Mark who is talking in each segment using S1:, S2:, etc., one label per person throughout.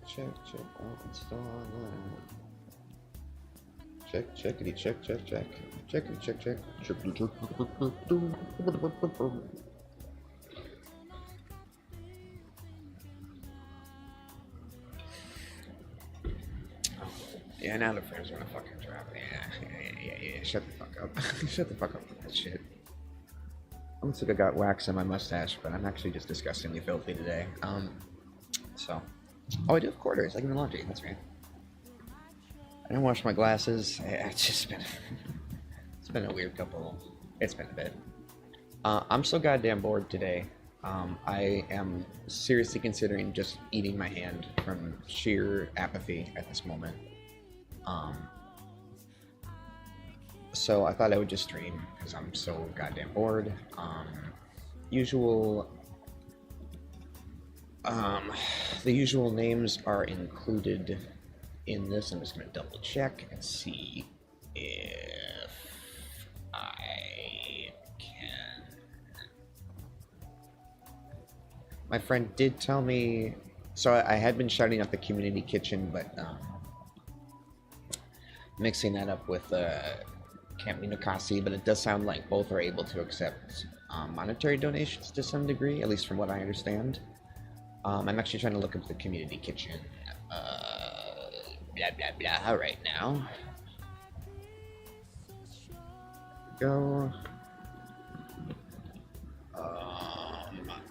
S1: check. Oh, it's still online. Check, checkity, check. Checkity, check. Yeah, now the frames gonna fucking drop. Yeah. Shut the fuck up. Shut the fuck up with that shit. Looks like I got wax on my mustache, but I'm actually just disgustingly filthy today. So. Oh, I do have quarters. I can do laundry. That's right. I didn't wash my glasses. It's just been. It's been a weird couple. It's been a bit. I'm so goddamn bored today. I am seriously considering just eating my hand from sheer apathy at this moment. So I thought I would just stream because I'm so goddamn bored. Usual. The usual names are included in this. I'm just gonna double check and see if I can. My friend did tell me, so I had been shouting out the community kitchen, but mixing that up with Camp Minokasi, but it does sound like both are able to accept monetary donations to some degree, at least from what I understand. I'm actually trying to look up the community kitchen, blah blah blah, right now. Go.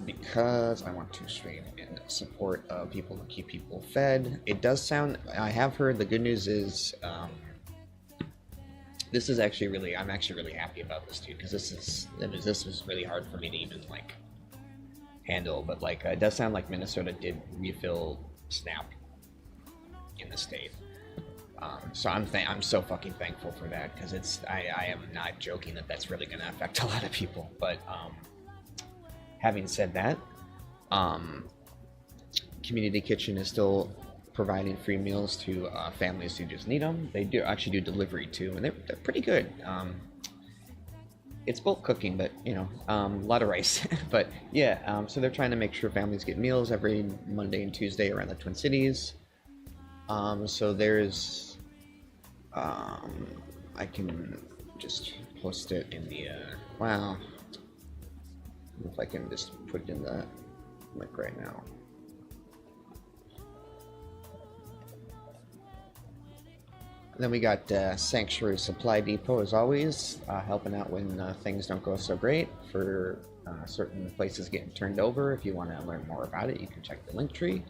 S1: Because I want to stream in support of people to keep people fed. It does sound, I have heard, the good news is, this is actually really, I'm actually really happy about this, dude, because this was really hard for me to even, like, handle, but, like, it does sound like Minnesota did refill SNAP in the state. So I'm so fucking thankful for that, because I am not joking that that's really going to affect a lot of people, but, having said that, Community Kitchen is still providing free meals to families who just need them. They do actually do delivery too, and they're pretty good. It's bulk cooking, but you know, a lot of rice. But yeah, so they're trying to make sure families get meals every Monday and Tuesday around the Twin Cities. So there's, I can just post it in the wow. If I can just put it in the link right now. Then we got Sanctuary Supply Depot, as always, helping out when things don't go so great for certain places getting turned over. If you want to learn more about it, you can check the link tree.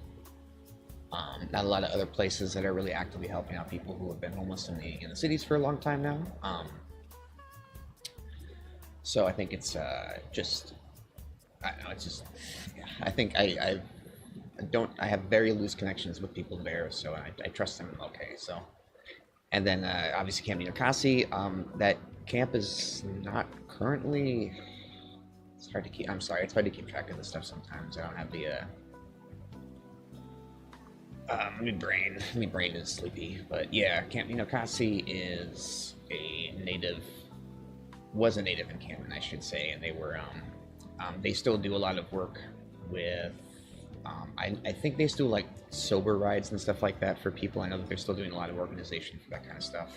S1: Not a lot of other places that are really actively helping out people who have been homeless in the cities for a long time now. So I think it's just, I don't know, it's just, yeah, I think I have very loose connections with people there, so I trust them okay, so. And then obviously Camp Minokasi, that camp is not currently, it's hard to keep, I'm sorry, it's hard to keep track of this stuff sometimes. I don't have the, my brain is sleepy, but yeah, Camp Minokasi is was a native encampment, I should say, and they were, they still do a lot of work with, I think they still like sober rides and stuff like that for people. I know that they're still doing a lot of organization for that kind of stuff.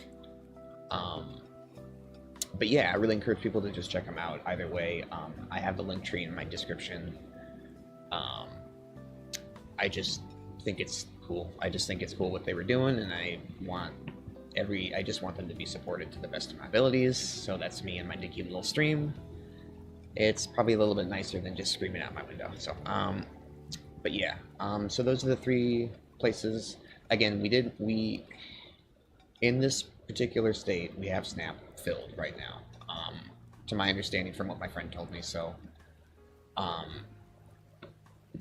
S1: But yeah, I really encourage people to just check them out either way. I have the link tree in my description. I just think it's cool. I just think it's cool what they were doing, and I just want them to be supported to the best of my abilities. So that's me and my dinky little stream. It's probably a little bit nicer than just screaming out my window. So, but yeah, so those are the three places. Again, we in this particular state, we have SNAP filled right now, to my understanding from what my friend told me. So,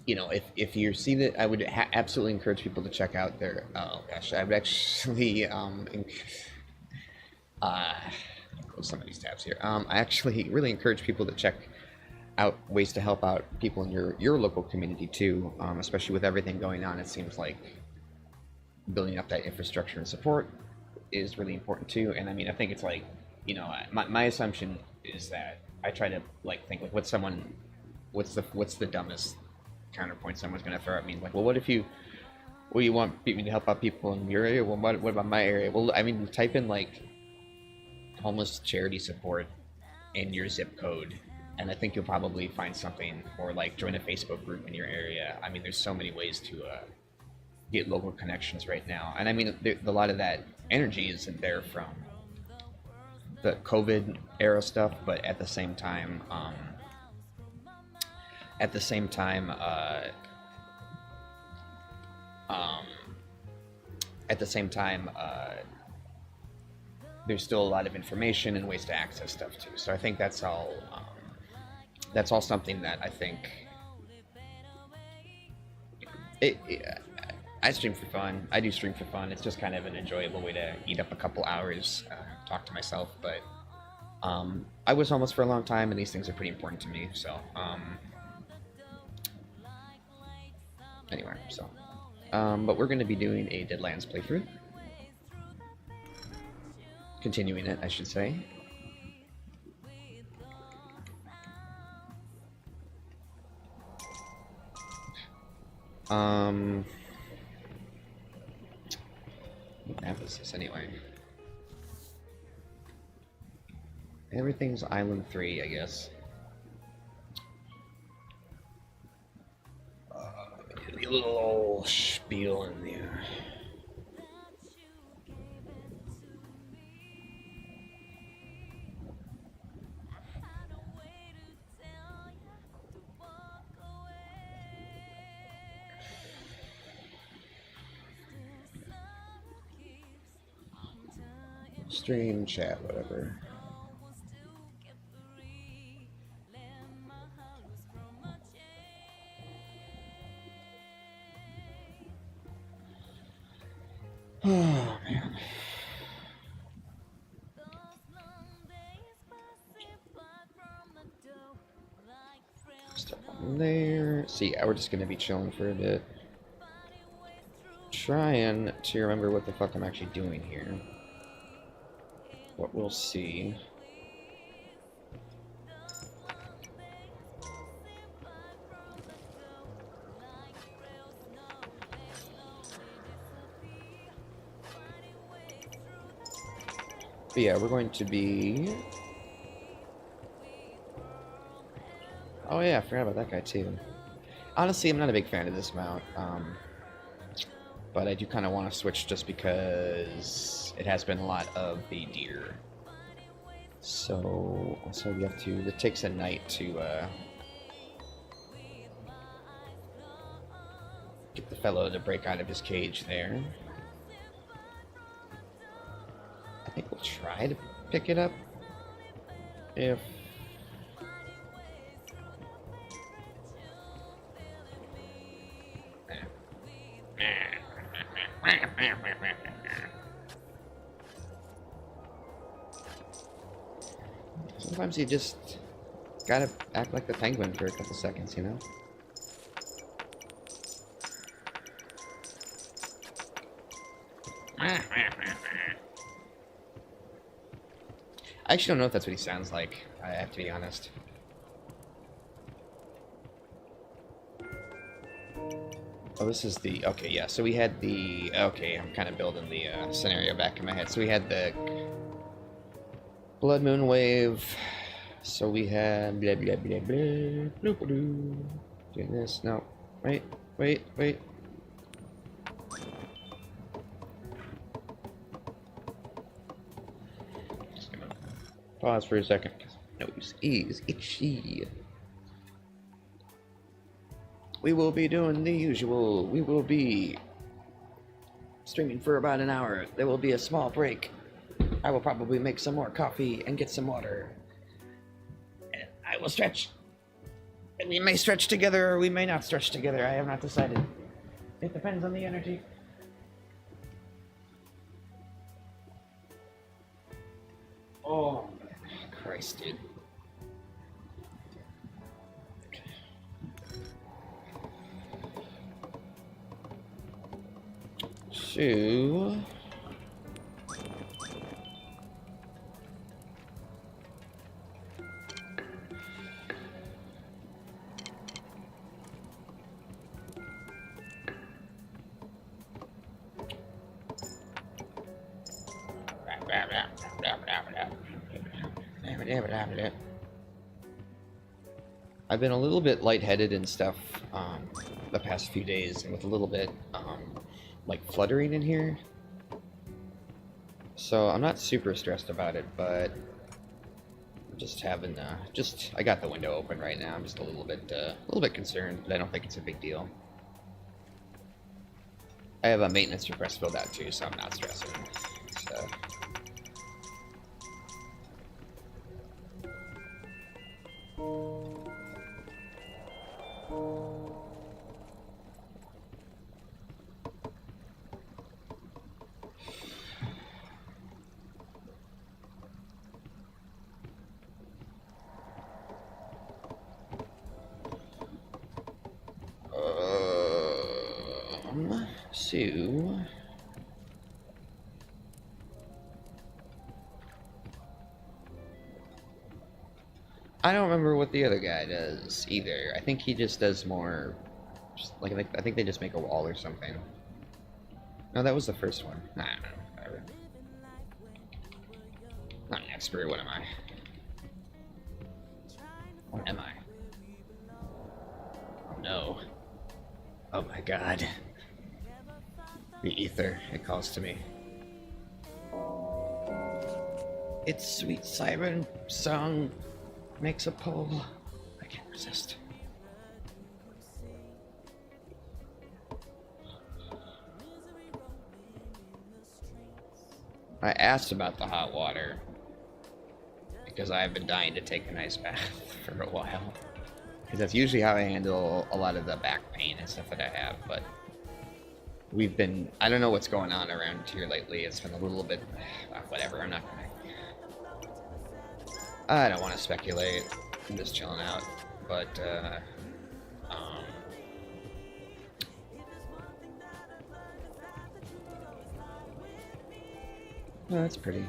S1: you know, if you see that, I would absolutely encourage people to check out their, oh gosh, I would actually, close some of these tabs here. I actually really encourage people to check out ways to help out people in your local community too, especially with everything going on. It seems like building up that infrastructure and support is really important too. And I mean, I think it's like, you know, my assumption is that I try to like think like what's the dumbest counterpoint someone's gonna throw at me, like, well, what if you Well, you want me to help out people in your area? Well, what about my area? Well, I mean, type in like homeless charity support in your zip code, and I think you'll probably find something, or like join a Facebook group in your area. I mean, there's so many ways to get local connections right now, and I mean, a lot of that energy isn't there from the COVID era stuff, but at the same time, at the same time, um, at the same time, there's still a lot of information and ways to access stuff too. So I think that's all. That's all something that I think. I stream for fun. I do stream for fun. It's just kind of an enjoyable way to eat up a couple hours, talk to myself. But I was homeless for a long time, and these things are pretty important to me. So anyway, so but we're going to be doing a Deadlands playthrough. Continuing it, I should say. What map is this anyway? Everything's Island 3, I guess. A little old spiel in there. Stream, chat, whatever. Oh, man. Step on there. See, we're just gonna be chilling for a bit. Trying to remember what the fuck I'm actually doing here. What we'll see. But yeah, we're going to be... Oh yeah, I forgot about that guy too. Honestly, I'm not a big fan of this mount. But I do kind of want to switch just because it has been a lot of the deer. So we have to... It takes a night to get the fellow to break out of his cage there. I think we'll try to pick it up if... Sometimes you just gotta act like the penguin for a couple seconds, you know? I actually don't know if that's what he sounds like, I have to be honest. Oh, this is the... Okay, yeah, so we had the... Okay, I'm kind of building the scenario back in my head. So we had the Blood Moon Wave. So we had... Blah, blah, blah, blah, blah, blah, blah. Doing this. No. Wait. Just gonna pause for a second. Nose is itchy. We will be doing the usual. We will be streaming for about an hour. There will be a small break. I will probably make some more coffee and get some water. And I will stretch. And we may stretch together or we may not stretch together. I have not decided. It depends on the energy. Oh, Christ, dude. So... I've been a little bit lightheaded and stuff the past few days, and with a little bit like fluttering in here. So I'm not super stressed about it, but I'm just having I got the window open right now. I'm just a little bit concerned, but I don't think it's a big deal. I have a maintenance request filled out too, so I'm not stressing. So. So I don't remember what the other guy does either. I think he just does more, like I think they just make a wall or something. No, that was the first one. Nah, whatever. Not an expert. What am I? What am I? Oh no. Oh my god. The ether, it calls to me. Its sweet siren song makes a pull. I can't resist. I asked about the hot water because I've been dying to take an ice bath for a while. Because that's usually how I handle a lot of the back pain and stuff that I have, but I don't know what's going on around here lately. It's been a little bit, whatever, I don't want to speculate. I'm just chilling out, but, oh, that's pretty.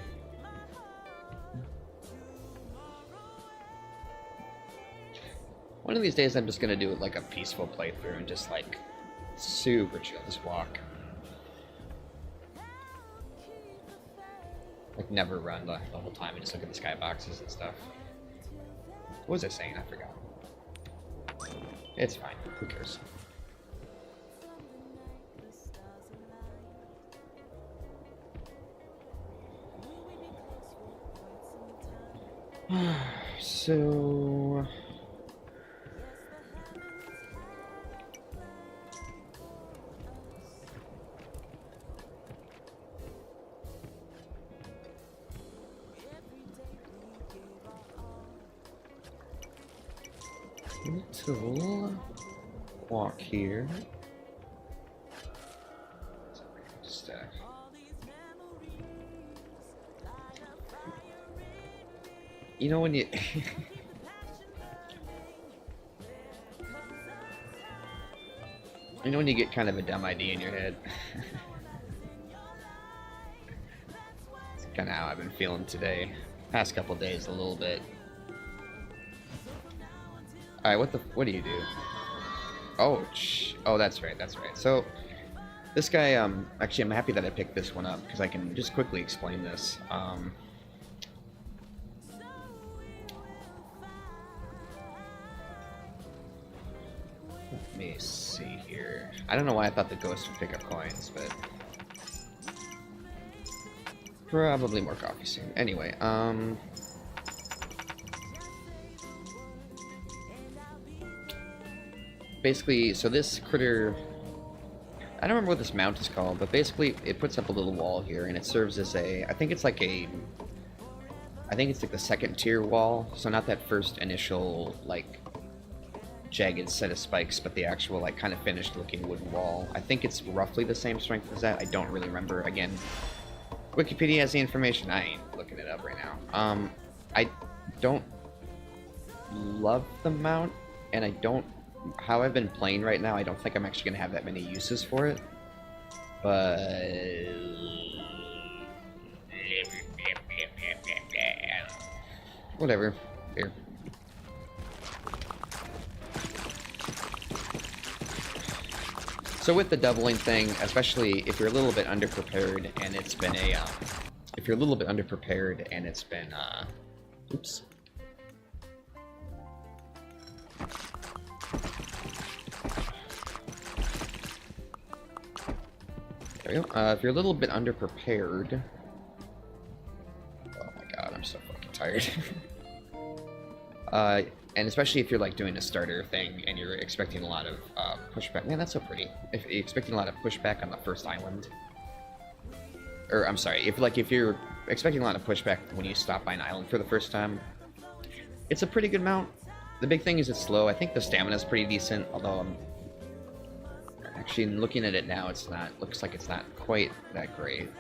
S1: One of these days I'm just gonna do it like a peaceful playthrough and just like super chill, just walk. Like never run the whole time and just look at the skyboxes and stuff. What was I saying? I forgot. It's fine. Who cares? So little walk here. Just you know when you you know when you get kind of a dumb idea in your head. It's kind of how I've been feeling today. Past couple days a little bit. Alright, what do you do? Oh, that's right. So, this guy, actually I'm happy that I picked this one up, because I can just quickly explain this. Let me see here. I don't know why I thought the ghost would pick up coins, but probably more coffee soon. Anyway, basically, so this critter, I don't remember what this mount is called, but basically it puts up a little wall here, and it serves as I think it's like the second tier wall, so not that first initial, like, jagged set of spikes, but the actual, like, kind of finished looking wooden wall. I think it's roughly the same strength as that. I don't really remember. Again, Wikipedia has the information. I ain't looking it up right now. I don't love the mount, and I don't, how I've been playing right now, I don't think I'm actually going to have that many uses for it. But whatever. Here. So with the doubling thing, especially if you're a little bit underprepared and it's been Oops. There we go. If you're a little bit underprepared... Oh my god, I'm so fucking tired. And especially if you're like doing a starter thing and you're expecting a lot of pushback. Man, that's so pretty. If you're expecting a lot of pushback on the first island. Or, I'm sorry, if you're expecting a lot of pushback when you stop by an island for the first time, it's a pretty good mount. The big thing is it's slow. I think the stamina's pretty decent, although I'm actually looking at it now, it's not, looks like it's not quite that great.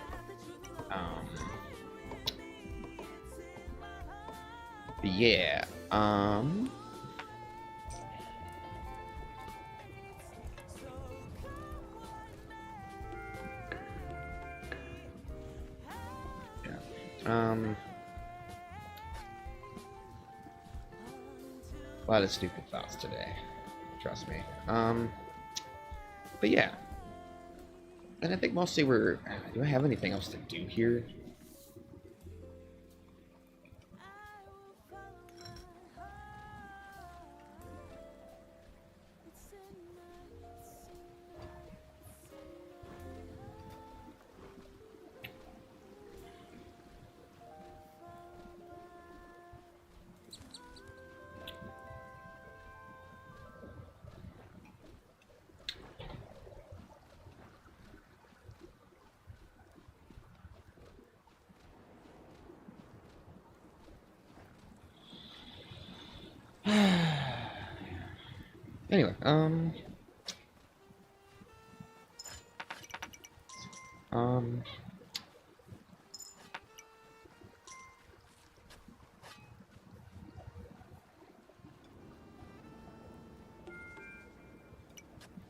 S1: But yeah, a lot of stupid thoughts today, trust me. But yeah, and I think mostly do I have anything else to do here? Anyway,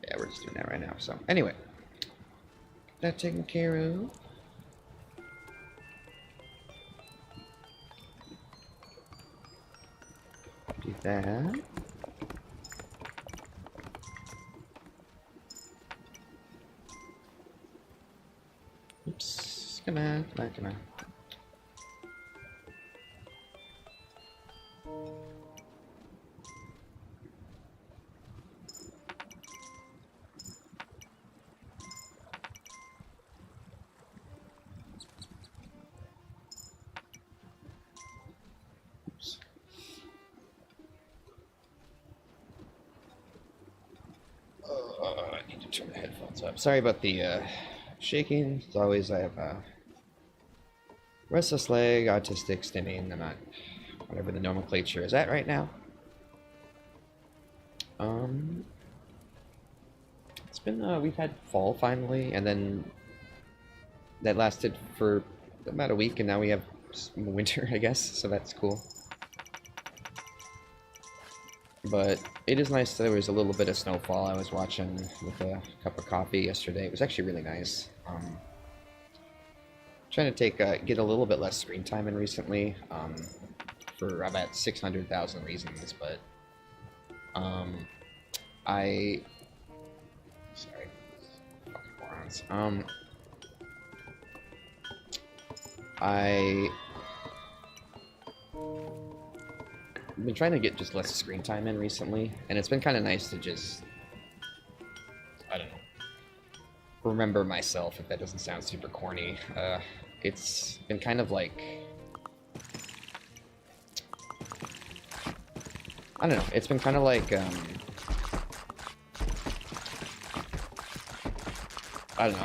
S1: yeah, we're just doing that right now. So, anyway, that taken care of. Do that. Oops. Come on, come on, come on. Oops. I need to turn the headphones up. Sorry about the shaking. As always, I have restless leg, autistic, stimming. I'm not whatever the nomenclature is at right now. It's been we've had fall finally, and then that lasted for about a week, and now we have winter, I guess. So that's cool. But it is nice that there was a little bit of snowfall. I was watching with a cup of coffee yesterday. It was actually really nice. Trying to get a little bit less screen time in recently, for about 600,000 reasons, but sorry, fucking morons. I've been trying to get just less screen time in recently, and it's been kind of nice to just, I don't know, remember myself, if that doesn't sound super corny. It's been kind of like, I don't know, it's been kind of like, I don't know,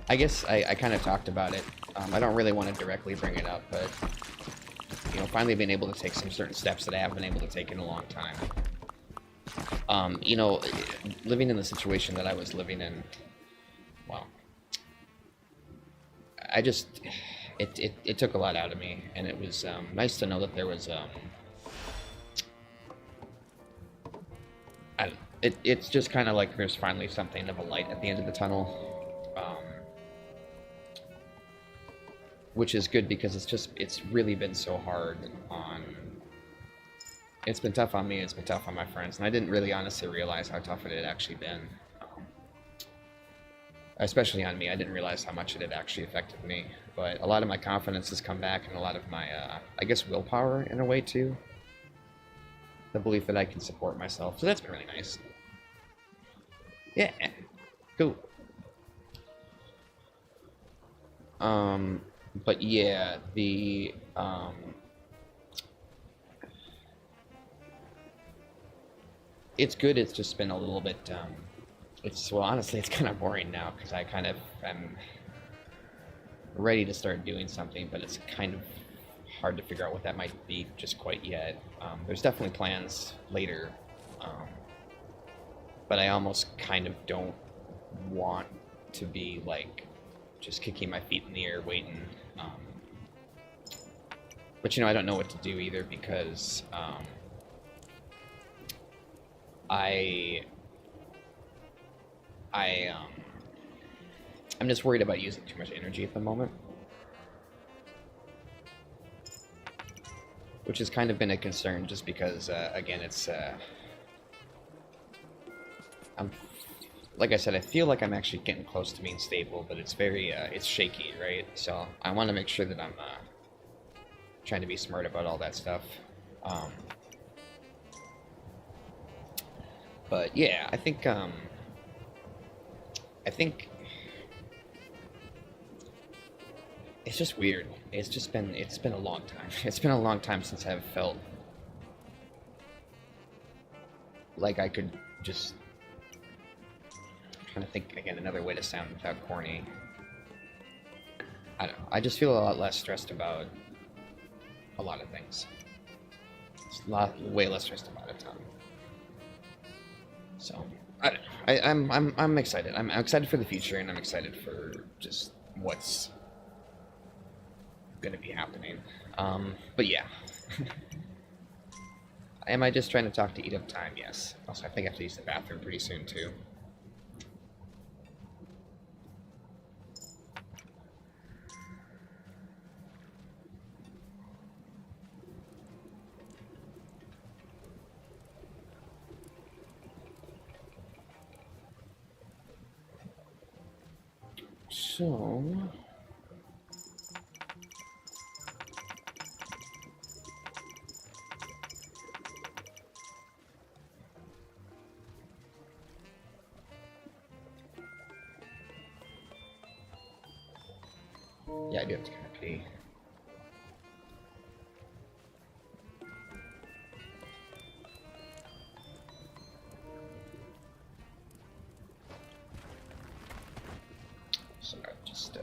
S1: I guess I kind of talked about it. I don't really want to directly bring it up, but, you know, finally being able to take some certain steps that I haven't been able to take in a long time. You know, living in the situation that I was living in, well, I just, it took a lot out of me, and it was nice to know that there was, I don't know, it's just kind of like there's finally something of a light at the end of the tunnel, which is good because it's really been so hard on, it's been tough on me, it's been tough on my friends, and I didn't really honestly realize how tough it had actually been. especially on me. I didn't realize how much it had actually affected me. But a lot of my confidence has come back, and a lot of my, I guess, willpower in a way too. The belief that I can support myself. So that's been really nice. Yeah, cool. But yeah, it's good. It's just been a little bit, well, honestly, it's kind of boring now because I kind of am ready to start doing something, but it's kind of hard to figure out what that might be just quite yet. There's definitely plans later, um, but I almost kind of don't want to be like just kicking my feet in the air waiting. But I don't know what to do either because I I I'm just worried about using too much energy at the moment, which has kind of been a concern just because again it's I'm like I said, I feel like I'm actually getting close to being stable, but it's very it's shaky, right? So I want to make sure that I'm trying to be smart about all that stuff. Um, but yeah, I think it's just weird. It's been a long time. It's been a long time since I've felt like I could just I'm trying to think again another way to sound without corny. I don't know. I just feel a lot less stressed about a lot of things. It's way less stressed about it. So I don't know. I'm excited. I'm excited for the future, and I'm excited for just what's going to be happening. But yeah. Am I just trying to talk to eat up time? Yes. Also, I think I have to use the bathroom pretty soon too. So yeah, I do have to kind of pee. So just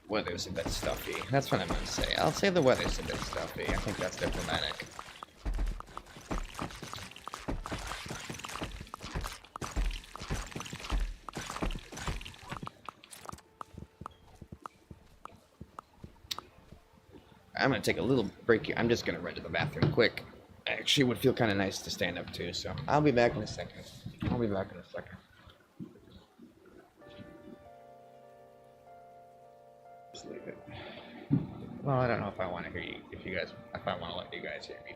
S1: weather's a bit stuffy. That's what I meant to say. I'll say the weather's a bit stuffy. I think that's diplomatic. I'm gonna take a little break here. I'm just gonna run to the bathroom quick. Actually, it would feel kind of nice to stand up too, so I'll be back in a second. I'll be back in a second. Just leave it. Well, I don't know if I want to hear you. If I want to let you guys hear me.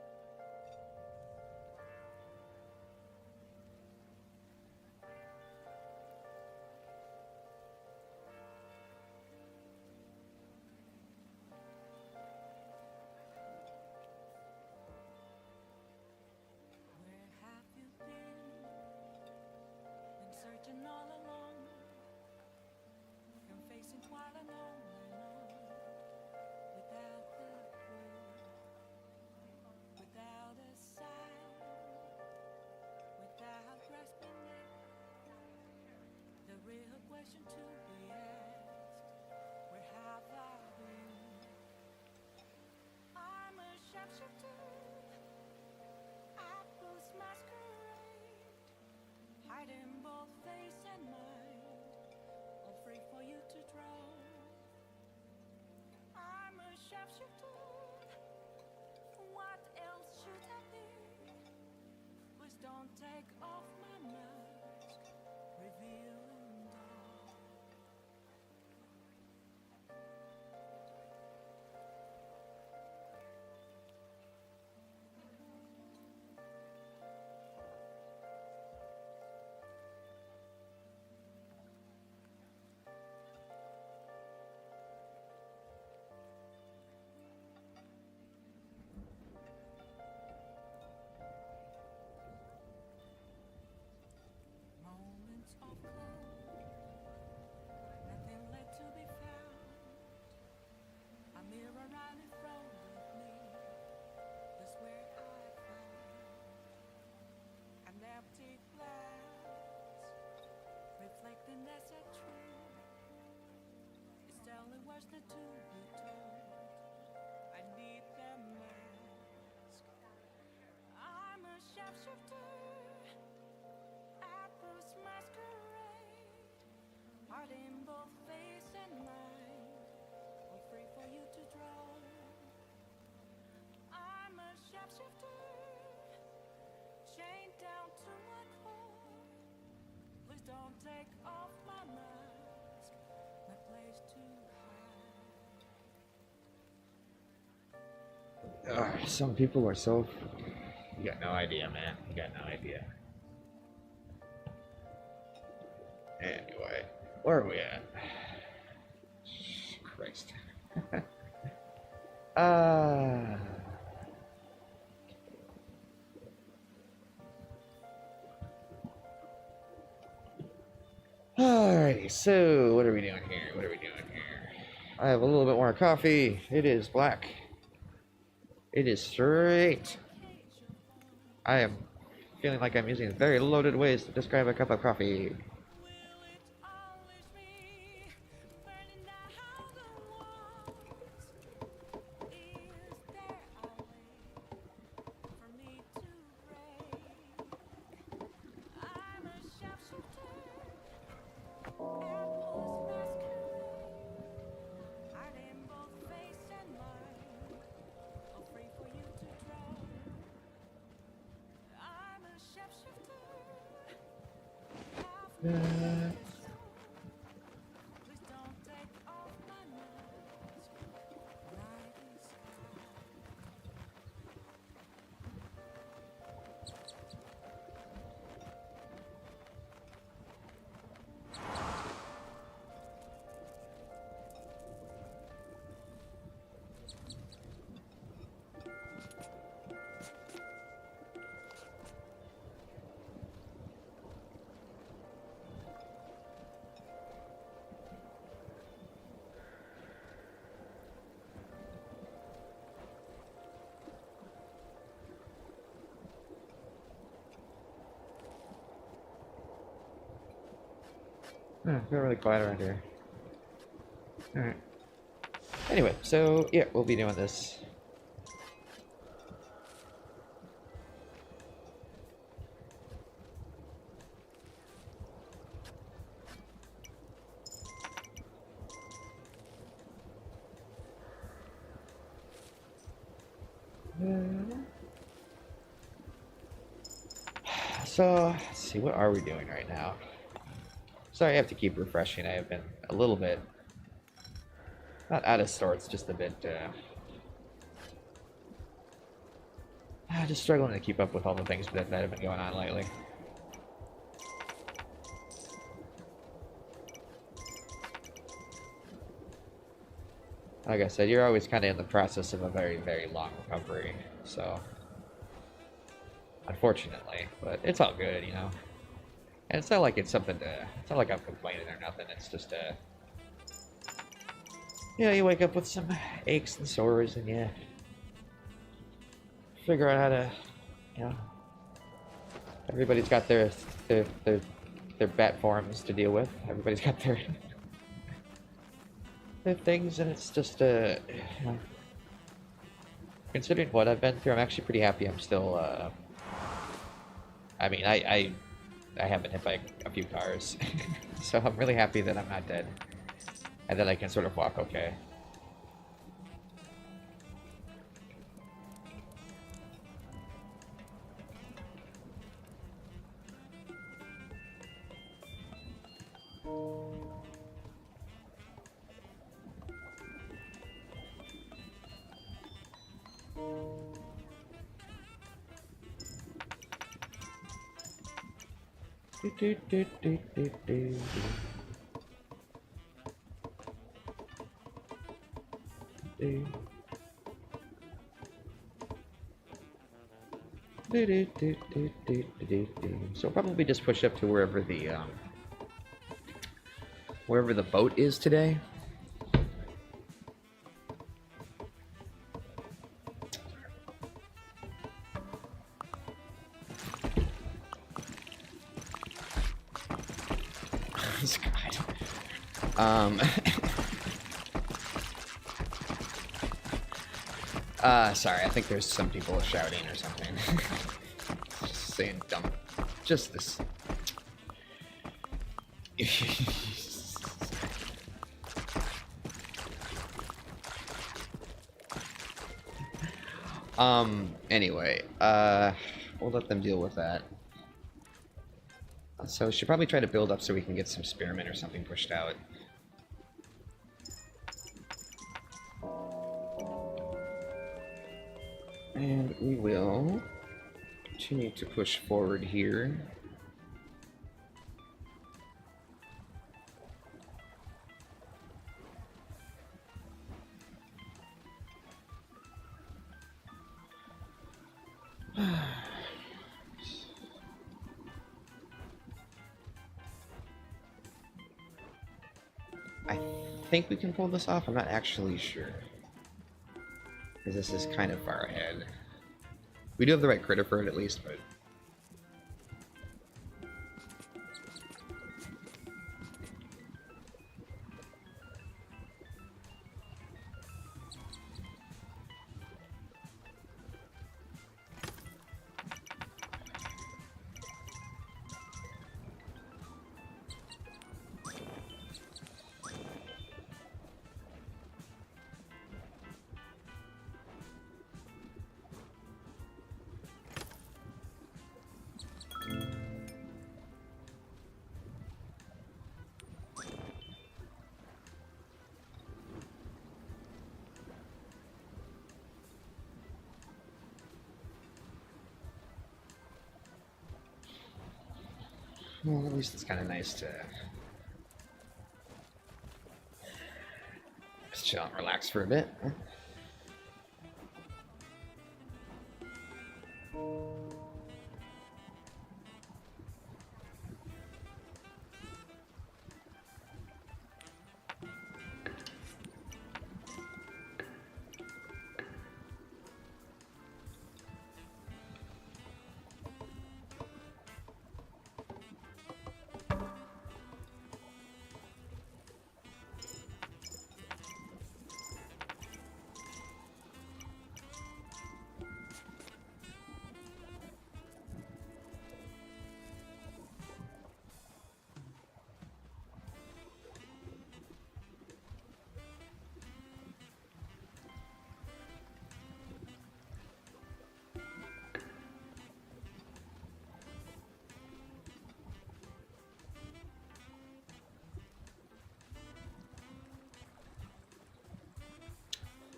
S1: Some people are so... You got no idea, man. You got no idea. Anyway, where are we at? Christ. Alrighty, so what are we doing here? What are we doing here? I have a little bit more coffee. It is black. It is straight. I am feeling like I'm using very loaded ways to describe a cup of coffee. Feel really quiet around here. Alright. Anyway, so yeah, we'll be doing this. So, let's see, what are we doing right now? Sorry, I have to keep refreshing. I have been a little bit, not out of sorts, just a bit, just struggling to keep up with all the things that have been going on lately. Like I said, you're always kind of in the process of a very, very long recovery, so unfortunately, but it's all good, you know. And it's not like it's something to, it's not like I'm complaining or nothing, it's just, you know, you wake up with some aches and sores and you figure out how to, you know, everybody's got their bat forms to deal with, everybody's got their things, and it's just, you know, considering what I've been through, I'm actually pretty happy I'm still, I mean, I have been hit by a few cars, so I'm really happy that I'm not dead, and that I can sort of walk okay. So probably just push up to wherever the boat is today. Sorry, I think there's some people shouting or something. Just saying dumb. Just this. Anyway, we'll let them deal with that. So we should probably try to build up so we can get some spearmen or something pushed out. And we will continue to push forward here. I think we can pull this off. I'm not actually sure, because this is kind of far ahead. We do have the right critter for it at least, but... Well, at least it's kind of nice to just chill and relax for a bit.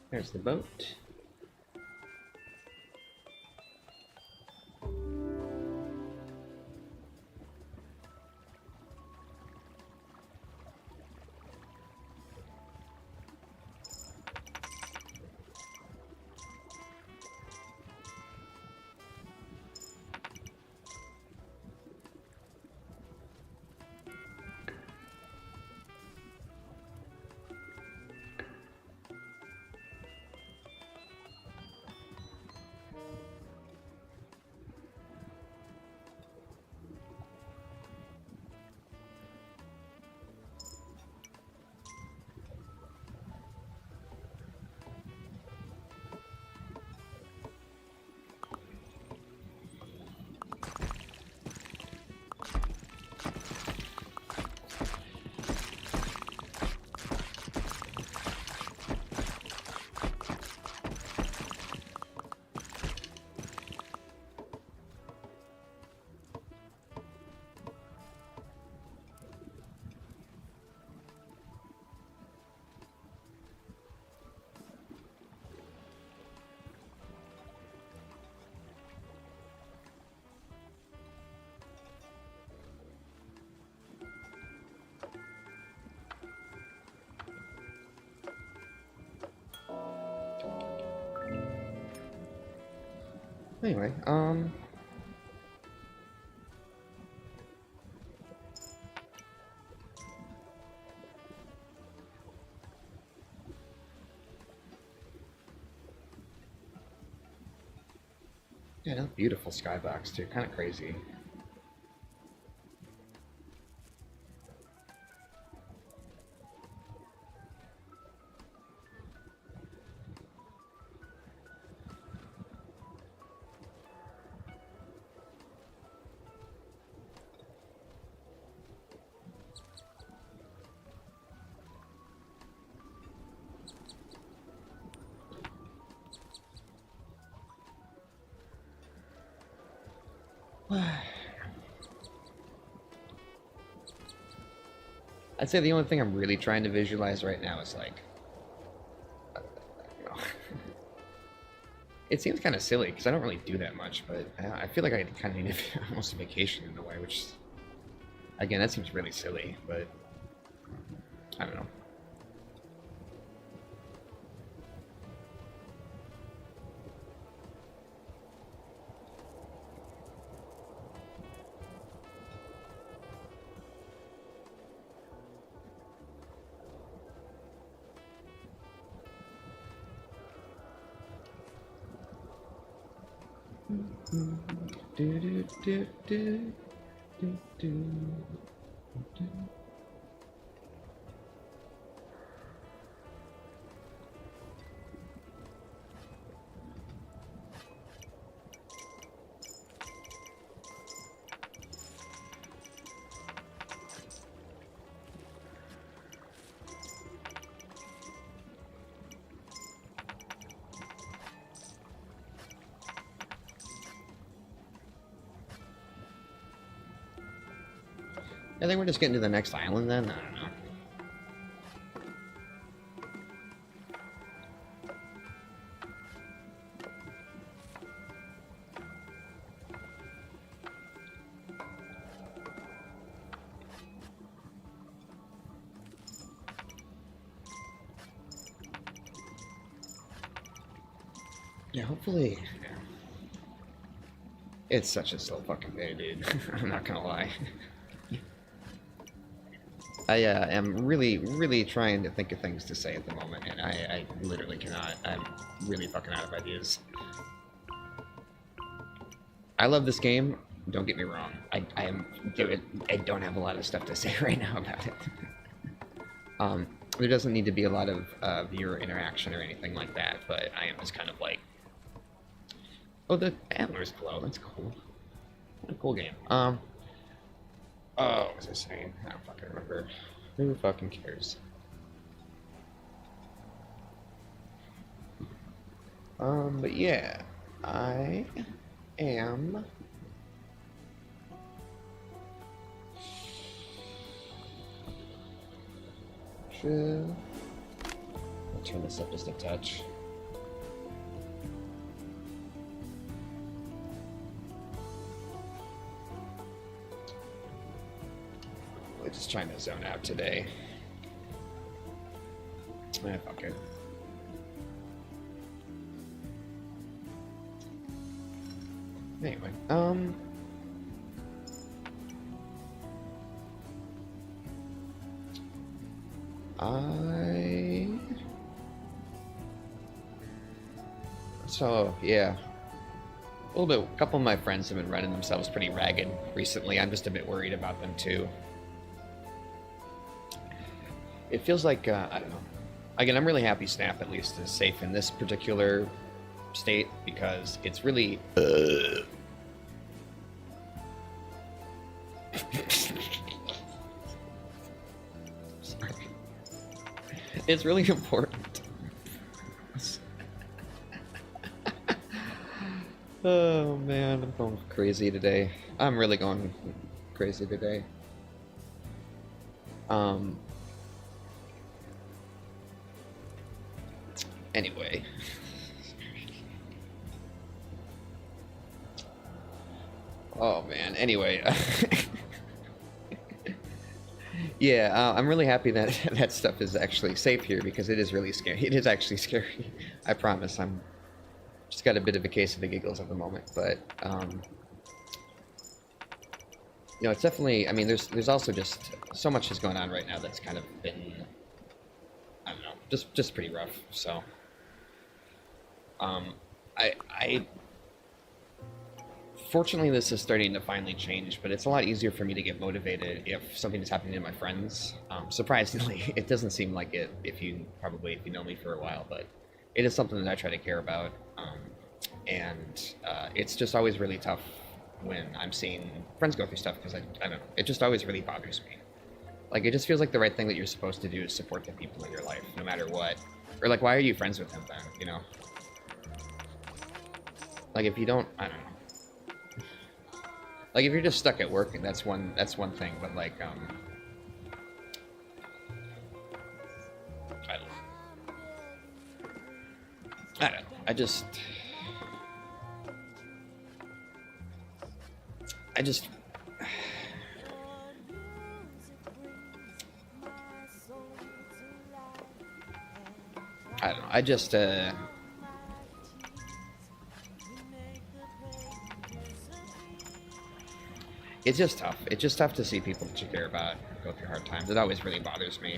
S1: There's the boat. Anyway, yeah, that's beautiful skybox too. Kind of crazy. I'd say the only thing I'm really trying to visualize right now is like, you know, It seems kind of silly because I don't really do that much, but I feel like I kind of need almost a vacation in a way, which, again, that seems really silly, but I don't know. Do, do, do, do, do, do, do. I think we're just getting to the next island then? I don't know. Yeah, hopefully. Yeah. It's such a slow fucking day, dude. I'm not gonna lie. I am really, really trying to think of things to say at the moment, and I literally cannot. I'm really fucking out of ideas. I love this game. Don't get me wrong. I don't have a lot of stuff to say right now about it. There doesn't need to be a lot of viewer interaction or anything like that, but I am just kind of like, oh, the antlers glow. That's cool. What a cool game. Oh, what was I saying? I don't fucking remember. Who fucking cares? But yeah, I am. I'll turn this up just a touch. I'm just trying to zone out today. Fuck it. Anyway, So, yeah. A little bit, a couple of my friends have been running themselves pretty ragged recently. I'm just a bit worried about them too. It feels like, I don't know. Again, I'm really happy Snap at least is safe in this particular state because it's really... Sorry. It's really important. Oh man, I'm going crazy today. I'm really going crazy today. Anyway. Oh man, anyway. Yeah, I'm really happy that that stuff is actually safe here because it is really scary. It is actually scary. I promise. I'm just got a bit of a case of the giggles at the moment, but you know, it's definitely. I mean, there's also just so much is going on right now that's kind of been, I don't know, just pretty rough. So, I fortunately this is starting to finally change, but it's a lot easier for me to get motivated if something is happening to my friends. Surprisingly, it doesn't seem like it if you know me for a while, but it is something that I try to care about. And it's just always really tough when I'm seeing friends go through stuff because I don't know, it just always really bothers me. Like, it just feels like the right thing that you're supposed to do is support the people in your life, no matter what. Or, like, why are you friends with them then, you know? Like, if you don't, I don't know. Like, if you're just stuck at work, that's one thing, but, like, I don't know. I just... I just, I don't know. I just, it's just tough. It's just tough to see people that you care about go through hard times. It always really bothers me.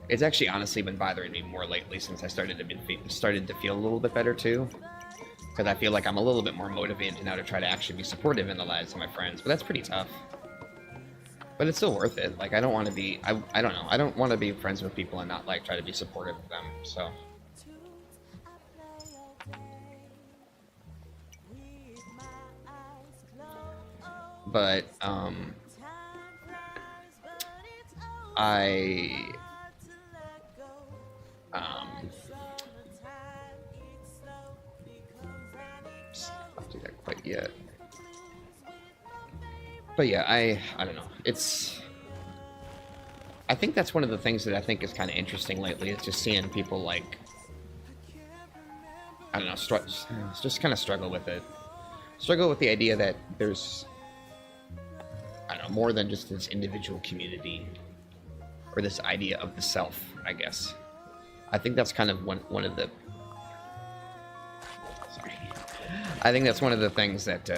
S1: It's actually honestly been bothering me more lately since I started to feel a little bit better too. Because I feel like I'm a little bit more motivated now to try to actually be supportive in the lives of my friends. But that's pretty tough. But it's still worth it. Like, I don't want to be, I don't know. I don't want to be friends with people and not, like, try to be supportive of them. So. But, I don't do that quite yet. But yeah, I don't know. I think that's one of the things that I think is kind of interesting lately. Is just seeing people like, I don't know, just kind of struggle with it. Struggle with the idea that there's, I don't know, more than just this individual community or this idea of the self, I guess. I think that's kind of one of the. Sorry. I think that's one of the things that.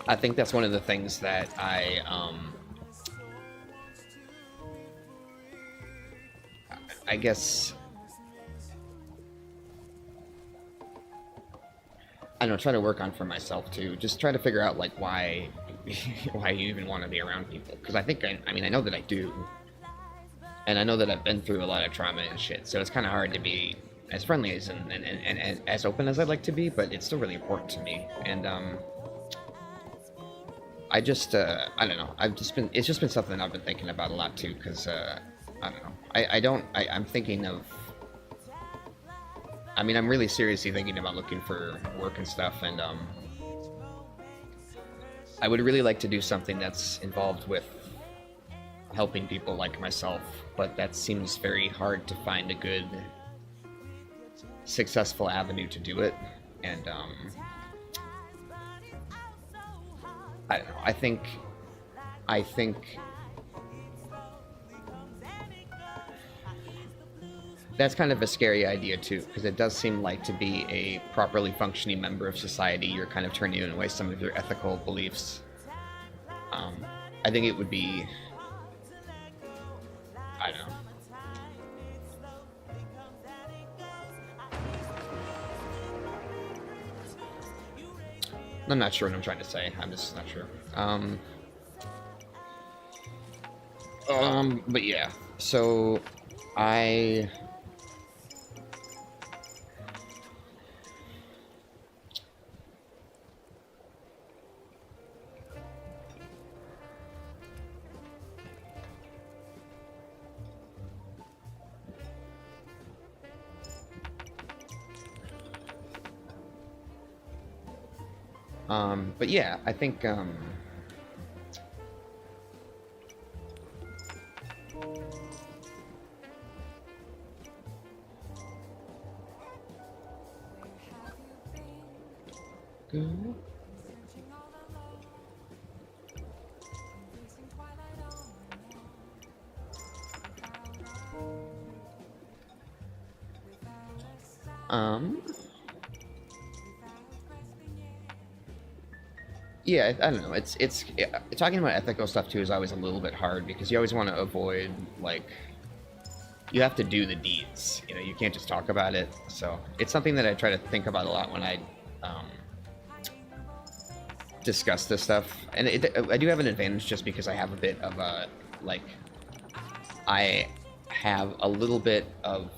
S1: I think that's one of the things that I guess, I don't know, try to work on for myself too. Just try to figure out like why you even want to be around people. Because I think I mean I know that I do, and I know that I've been through a lot of trauma and shit. So it's kind of hard to be as friendly as and as open as I'd like to be, but it's still really important to me. And I just, I don't know. It's just been something I've been thinking about a lot too, because, I don't know. I'm thinking of, I mean, I'm really seriously thinking about looking for work and stuff, and, I would really like to do something that's involved with helping people like myself, but that seems very hard to find a good, successful avenue to do it, and, I don't know. I think that's kind of a scary idea too, because it does seem like to be a properly functioning member of society, you're kind of turning away some of your ethical beliefs. I think it would be, I don't know. I'm not sure what I'm trying to say. I'm just not sure. But yeah. So, but yeah, I think, go. Yeah, I don't know. Yeah, talking about ethical stuff too is always a little bit hard because you always want to avoid like you have to do the deeds. You know, you can't just talk about it. So it's something that I try to think about a lot when I discuss this stuff. And I do have an advantage just because I have a bit of a like I have a little bit of.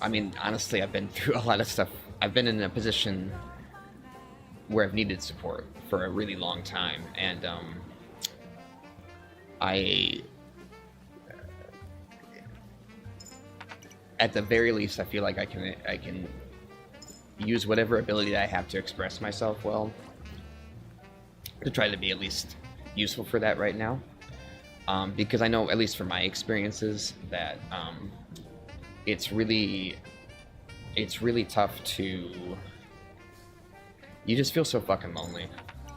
S1: I mean, honestly, I've been through a lot of stuff. I've been in a position where I've needed support for a really long time, and I, at the very least, I feel like I can use whatever ability I have to express myself well, to try to be at least useful for that right now, because I know, at least from my experiences, that it's really tough to you just feel so fucking lonely.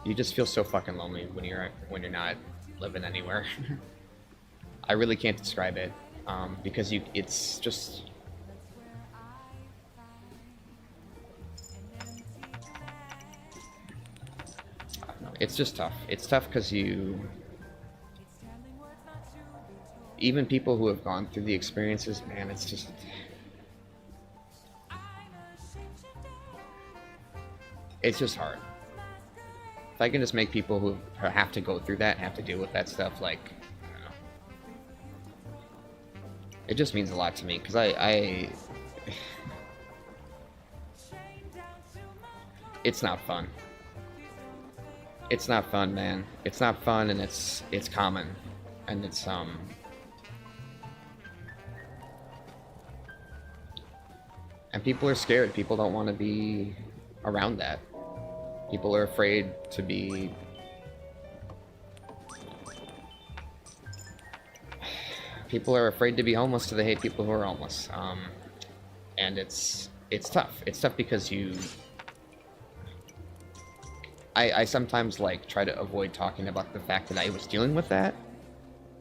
S1: You just feel so fucking lonely when you're not living anywhere. I really can't describe it, because it's just. I don't know, it's just tough. It's tough because even people who have gone through the experiences, man, it's just. It's just hard. If I can just make people who have to go through that, have to deal with that stuff, like, I don't know, it just means a lot to me, because it's not fun. It's not fun, man. It's not fun, and it's common, and it's and people are scared. People don't want to be around that. People are afraid to be. People are afraid to be homeless, so they hate people who are homeless. And it's tough. It's tough because I sometimes like try to avoid talking about the fact that I was dealing with that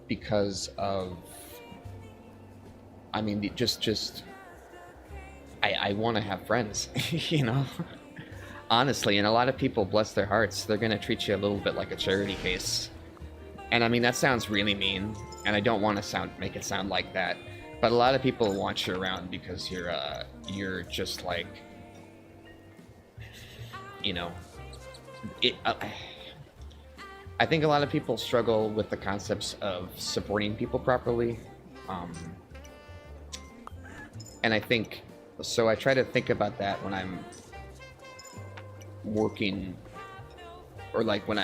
S1: because of. I mean, just. I want to have friends, you know. Honestly, and a lot of people, bless their hearts, they're gonna treat you a little bit like a charity case. And I mean, that sounds really mean, and I don't want to make it sound like that. But a lot of people want you around because you're just like, you know, I think a lot of people struggle with the concepts of supporting people properly, and I think so. I try to think about that when I'm working, or like when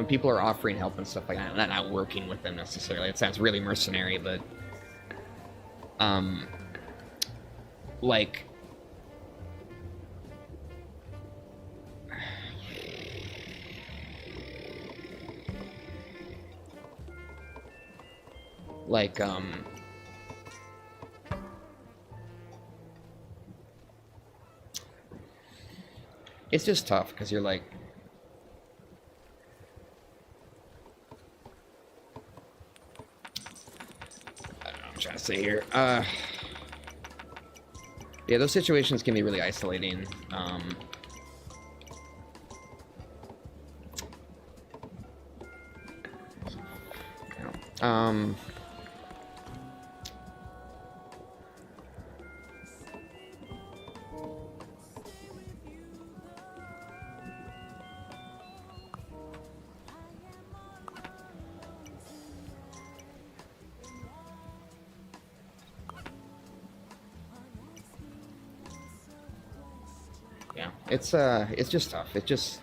S1: people are offering help and stuff like that. I'm not working with them necessarily. It sounds really mercenary, but like it's just tough because you're like, I don't know what I'm trying to say here. Yeah, those situations can be really isolating. Yeah, it's just tough. It just,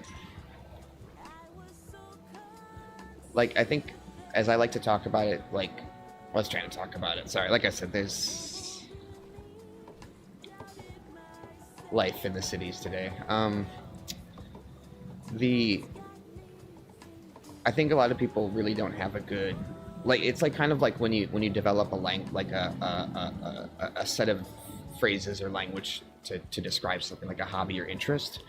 S1: like, I think, as I like to talk about it, like, I was trying to talk about it. Sorry, like I said, there's life in the cities today. I think a lot of people really don't have a good, like, it's like kind of like when you develop a set of phrases or language to describe something like a hobby or interest,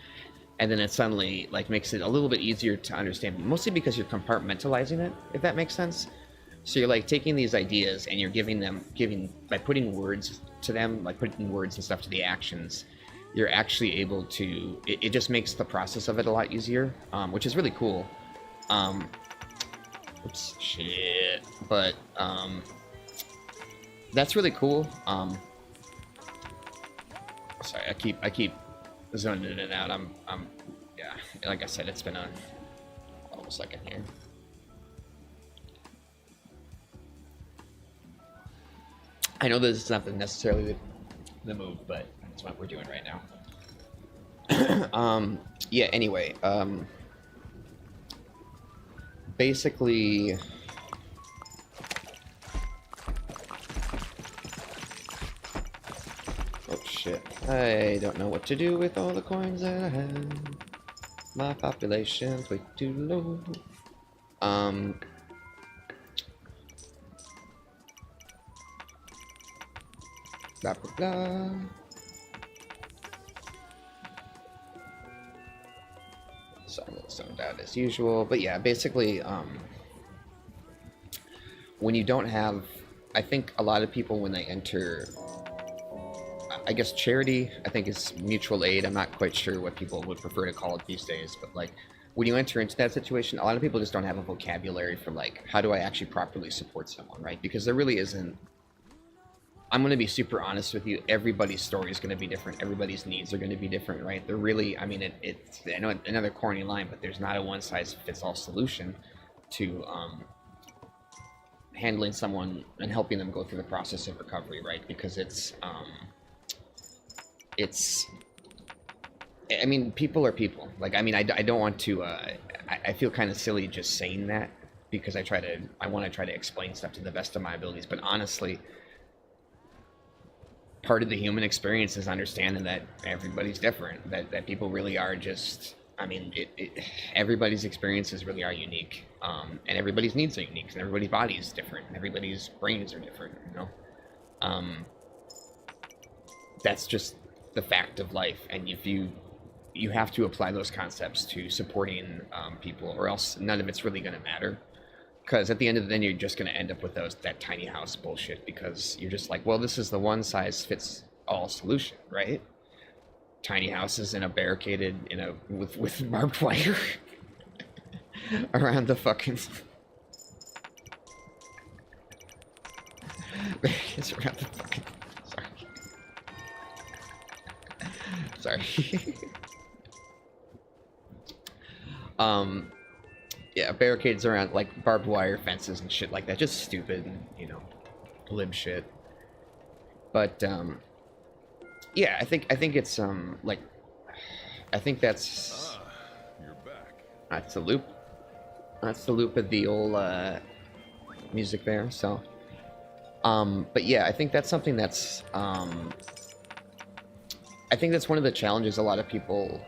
S1: and then it suddenly like makes it a little bit easier to understand, mostly because you're compartmentalizing it, if that makes sense. So you're like taking these ideas and you're giving by putting words to them, like putting words and stuff to the actions, you're actually able to, it just makes the process of it a lot easier, which is really cool. Oops, shit. But that's really cool. Sorry, I keep zoning in and out. I'm yeah, like I said, it's been almost like in here. I know this is not necessarily the move, but that's what we're doing right now. Yeah, anyway, basically, oh shit, I don't know what to do with all the coins that I have. My population's way too low. Blah blah blah. not as usual. But yeah, basically, when you don't have, I think a lot of people when they enter, I guess charity, I think is mutual aid. I'm not quite sure what people would prefer to call it these days, but like when you enter into that situation, a lot of people just don't have a vocabulary for like, how do I actually properly support someone, right? Because there really isn't. I'm going to be super honest with you. Everybody's story is going to be different. Everybody's needs are going to be different, right? They're really, I mean, it's, I know another corny line, but there's not a one size fits all solution to handling someone and helping them go through the process of recovery, right? Because I mean, people are people. Like, I mean, I don't want to, I feel kind of silly just saying that because I want to try to explain stuff to the best of my abilities. But honestly, part of the human experience is understanding that everybody's different, that people really are just, I mean, everybody's experiences really are unique, and everybody's needs are unique, and everybody's body is different, and everybody's brains are different, you know? That's just the fact of life, and if you have to apply those concepts to supporting people, or else none of it's really going to matter. Because at the end of the day, you're just going to end up with that tiny house bullshit, because you're just like, well, this is the one size fits all solution, right? Tiny houses in a barricaded with barbed wire around the fucking it's around the fucking sorry. Yeah, barricades around, like, barbed wire fences and shit like that. Just stupid and, you know, lib shit. But, yeah, I think it's, like, I think that's...
S2: you're back.
S1: That's the loop. That's the loop of the old, music there, so... but yeah, I think that's something that's, I think that's one of the challenges a lot of people...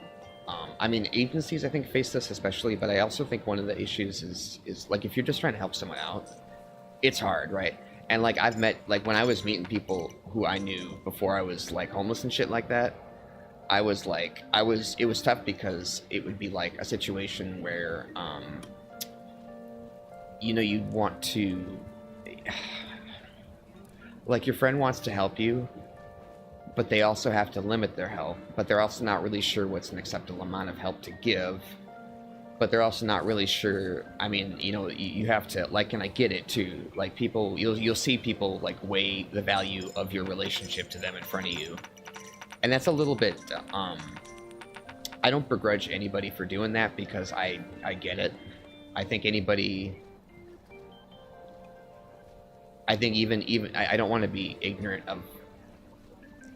S1: I mean, agencies, I think, face this especially, but I also think one of the issues is like, if you're just trying to help someone out, it's hard, right? And, like, I've met, like, when I was meeting people who I knew before I was, like, homeless and shit like that, it was tough because it would be, like, a situation where, you know, you'd want to, like, your friend wants to help you, but they also have to limit their help, but they're also not really sure what's an acceptable amount of help to give, but they're also not really sure. I mean, you know, you have to, like, and I get it too, like, people, you'll see people, like, weigh the value of your relationship to them in front of you, and that's a little bit, I don't begrudge anybody for doing that, because I get it. I think anybody, I think even I don't want to be ignorant of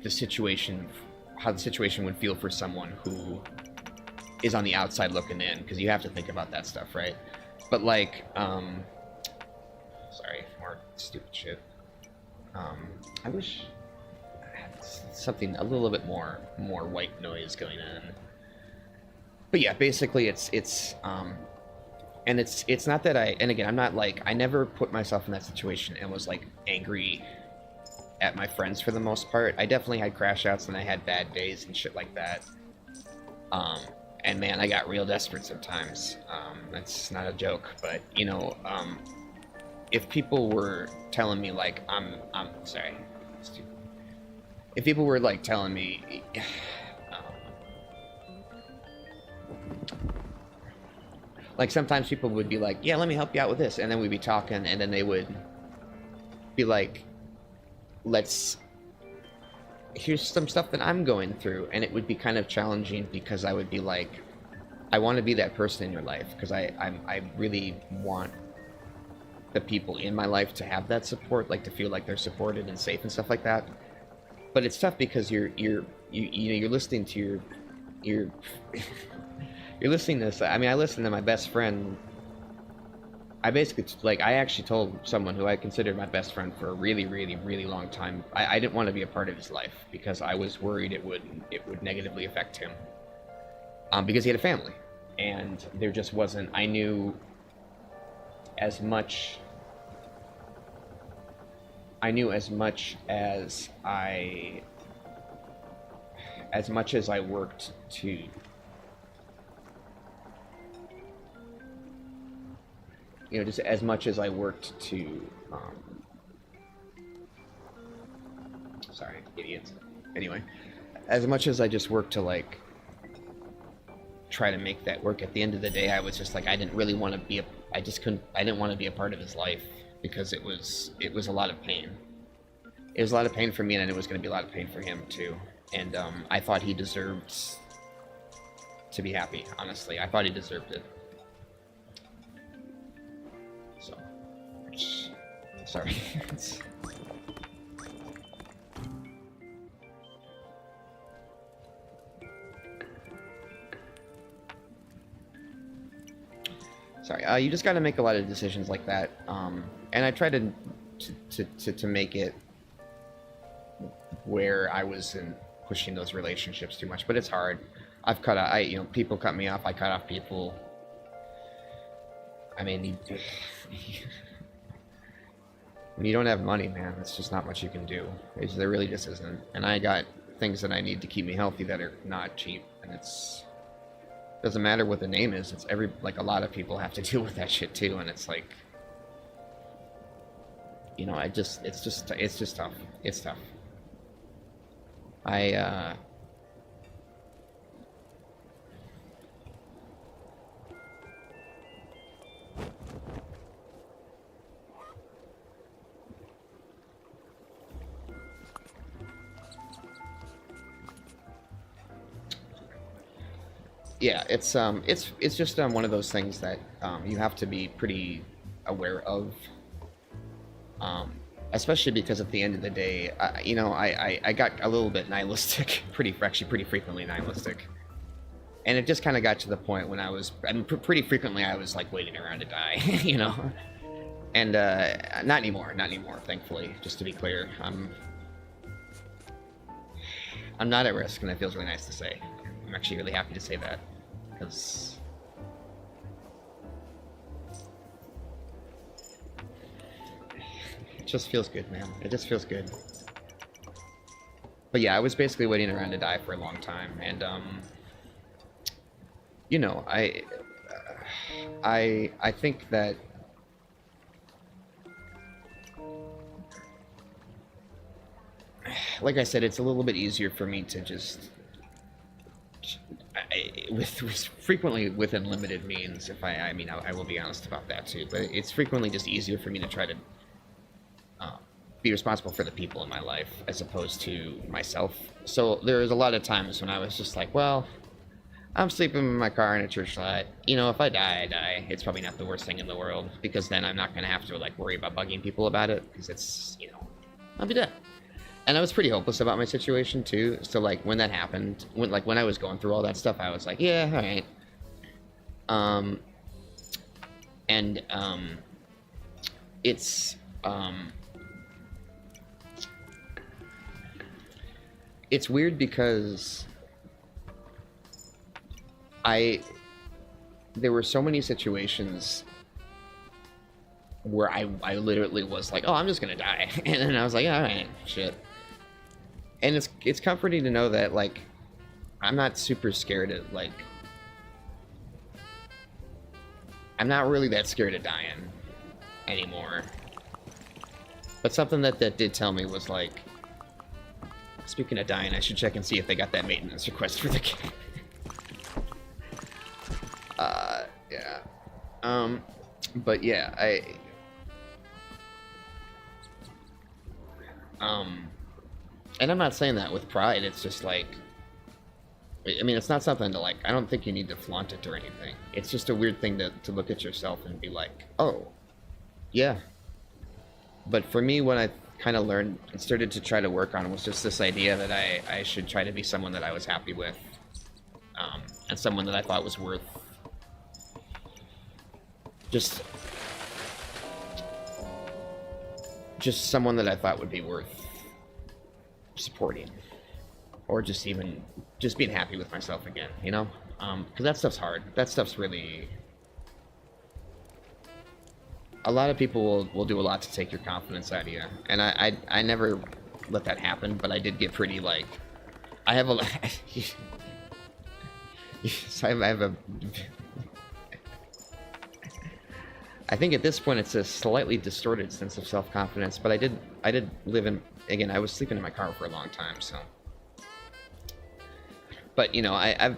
S1: the situation, how the situation would feel for someone who is on the outside looking in, because you have to think about that stuff, right? But, like, sorry, more stupid shit. I wish I had something a little bit more white noise going on. But yeah, basically it's and it's not that and again, I'm not, like, I never put myself in that situation and was, like, angry at my friends for the most part. I definitely had crash outs and I had bad days and shit like that. And man, I got real desperate sometimes. That's not a joke, but, you know, if people were telling me, like, I'm sorry, if people were, like, telling me, like, sometimes people would be like, yeah, let me help you out with this, and then we'd be talking, and then they would be like, here's some stuff that I'm going through, and it would be kind of challenging, because I would be like, I want to be that person in your life, because I really want the people in my life to have that support, like, to feel like they're supported and safe and stuff like that. But it's tough because you're listening to you're listening to this. I mean, I listened to my best friend. I basically, like, I actually told someone who I considered my best friend for a really, really, really long time, I didn't want to be a part of his life, because I was worried it would negatively affect him, because he had a family, and there just wasn't, I knew as much as I worked to you know, just as much as I worked to, sorry, idiots. Anyway, as much as I just worked to like try to make that work, at the end of the day, I was just like, I didn't really want to be I didn't want to be a part of his life because it was a lot of pain. It was a lot of pain for me, and it was going to be a lot of pain for him too. And I thought he deserved to be happy, honestly. I thought he deserved it. So, sorry. Sorry, you just got to make a lot of decisions like that, and I try to make it where I wasn't pushing those relationships too much, but it's hard. I've cut out, you know, people cut me off. I cut off people. I mean, when you don't have money, man, it's just not much you can do. There really just isn't. And I got things that I need to keep me healthy that are not cheap, and doesn't matter what the name is. It's like a lot of people have to deal with that shit too, and it's like, you know, it's just tough. It's tough. Yeah, it's just one of those things that you have to be pretty aware of, especially because at the end of the day, you know, I got a little bit nihilistic, pretty frequently nihilistic, and it just kind of got to the point when pretty frequently I was like waiting around to die, you know, and not anymore, thankfully. Just to be clear, I'm not at risk, and it feels really nice to say. I'm actually really happy to say that, because it just feels good, man. It just feels good. But yeah, I was basically waiting around to die for a long time, and you know, I think that like I said, it's a little bit easier for me to just frequently within limited means, if I mean, I will be honest about that too, but it's frequently just easier for me to try to be responsible for the people in my life as opposed to myself. So there was a lot of times when I was just like, well, I'm sleeping in my car in a church lot. You know, if I die, I die. It's probably not the worst thing in the world, because then I'm not going to have to like worry about bugging people about it, because it's, you know, I'll be dead. And I was pretty hopeless about my situation too. So like when that happened, when I was going through all that stuff, I was like, yeah, all right. It's weird because there were so many situations where I literally was like, oh, I'm just gonna die. And then I was like, all right, shit. And it's comforting to know that, like, I'm not super scared of, like, I'm not really that scared of dying anymore. But something that did tell me was, like, speaking of dying, I should check and see if they got that maintenance request for the game. Yeah. But yeah, and I'm not saying that with pride. It's just like, I mean, it's not something to like, I don't think you need to flaunt it or anything. It's just a weird thing to look at yourself and be like, oh, yeah. But for me, what I kind of learned and started to try to work on was just this idea that I should try to be someone that I was happy with, and someone that I thought was worth just someone that I thought would be worth supporting, or just being happy with myself again, you know? Because that stuff's hard. That stuff's really... A lot of people will do a lot to take your confidence out of you, and I never let that happen, but I did get pretty, like... I have a... I have a... I think at this point it's a slightly distorted sense of self-confidence, but I did live in, again, I was sleeping in my car for a long time, so. But, you know, I've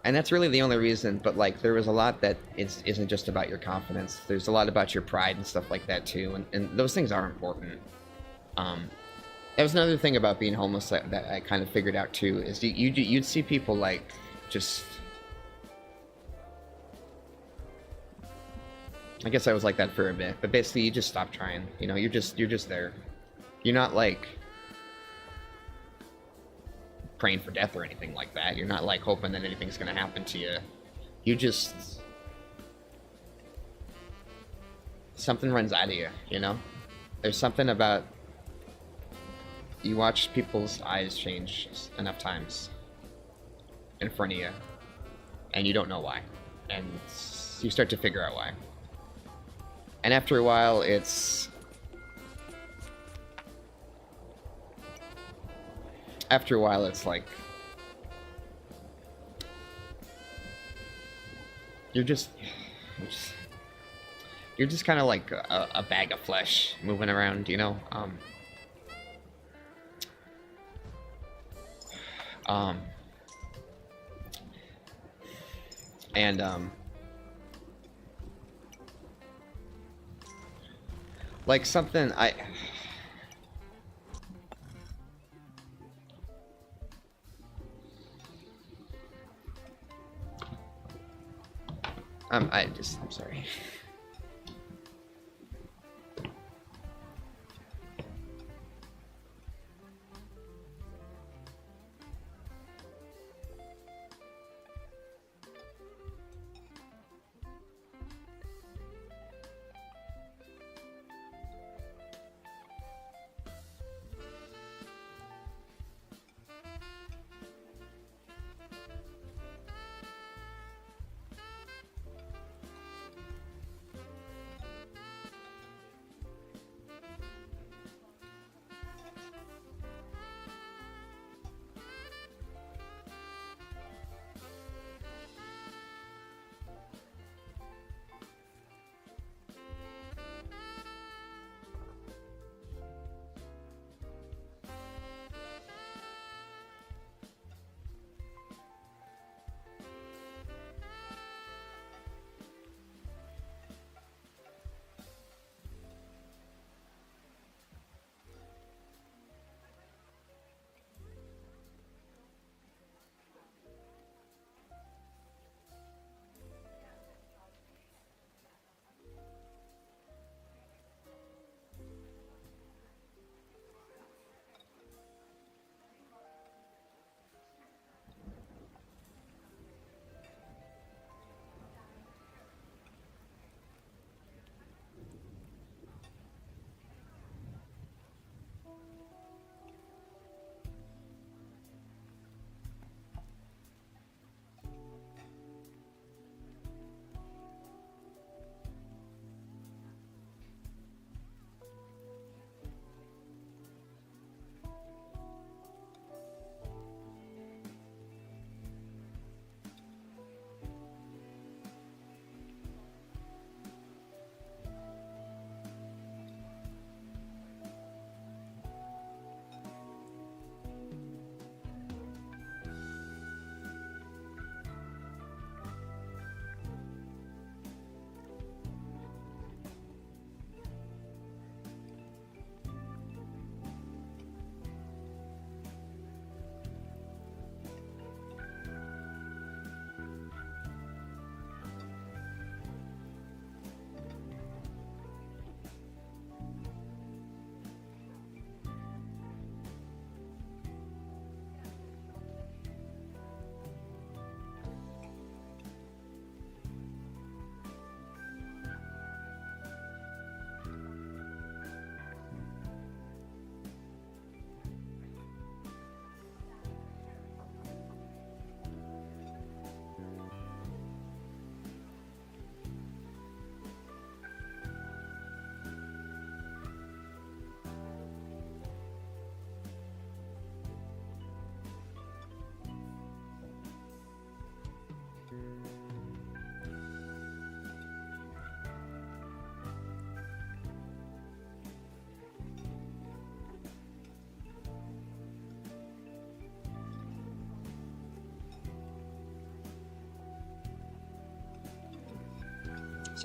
S1: and that's really the only reason, but like there was a lot that isn't just about your confidence. There's a lot about your pride and stuff like that too, and those things are important. That was another thing about being homeless that I kind of figured out too, is you'd see people like just, I guess I was like that for a bit, but basically you just stop trying. You know, you're just there. You're not like praying for death or anything like that. You're not like hoping that anything's gonna happen to you. You just, something runs out of you, you know? There's something about, you watch people's eyes change enough times in front of you, and you don't know why. And you start to figure out why. And after a while, it's like you're just kind of like a bag of flesh moving around, you know. And like something I'm sorry.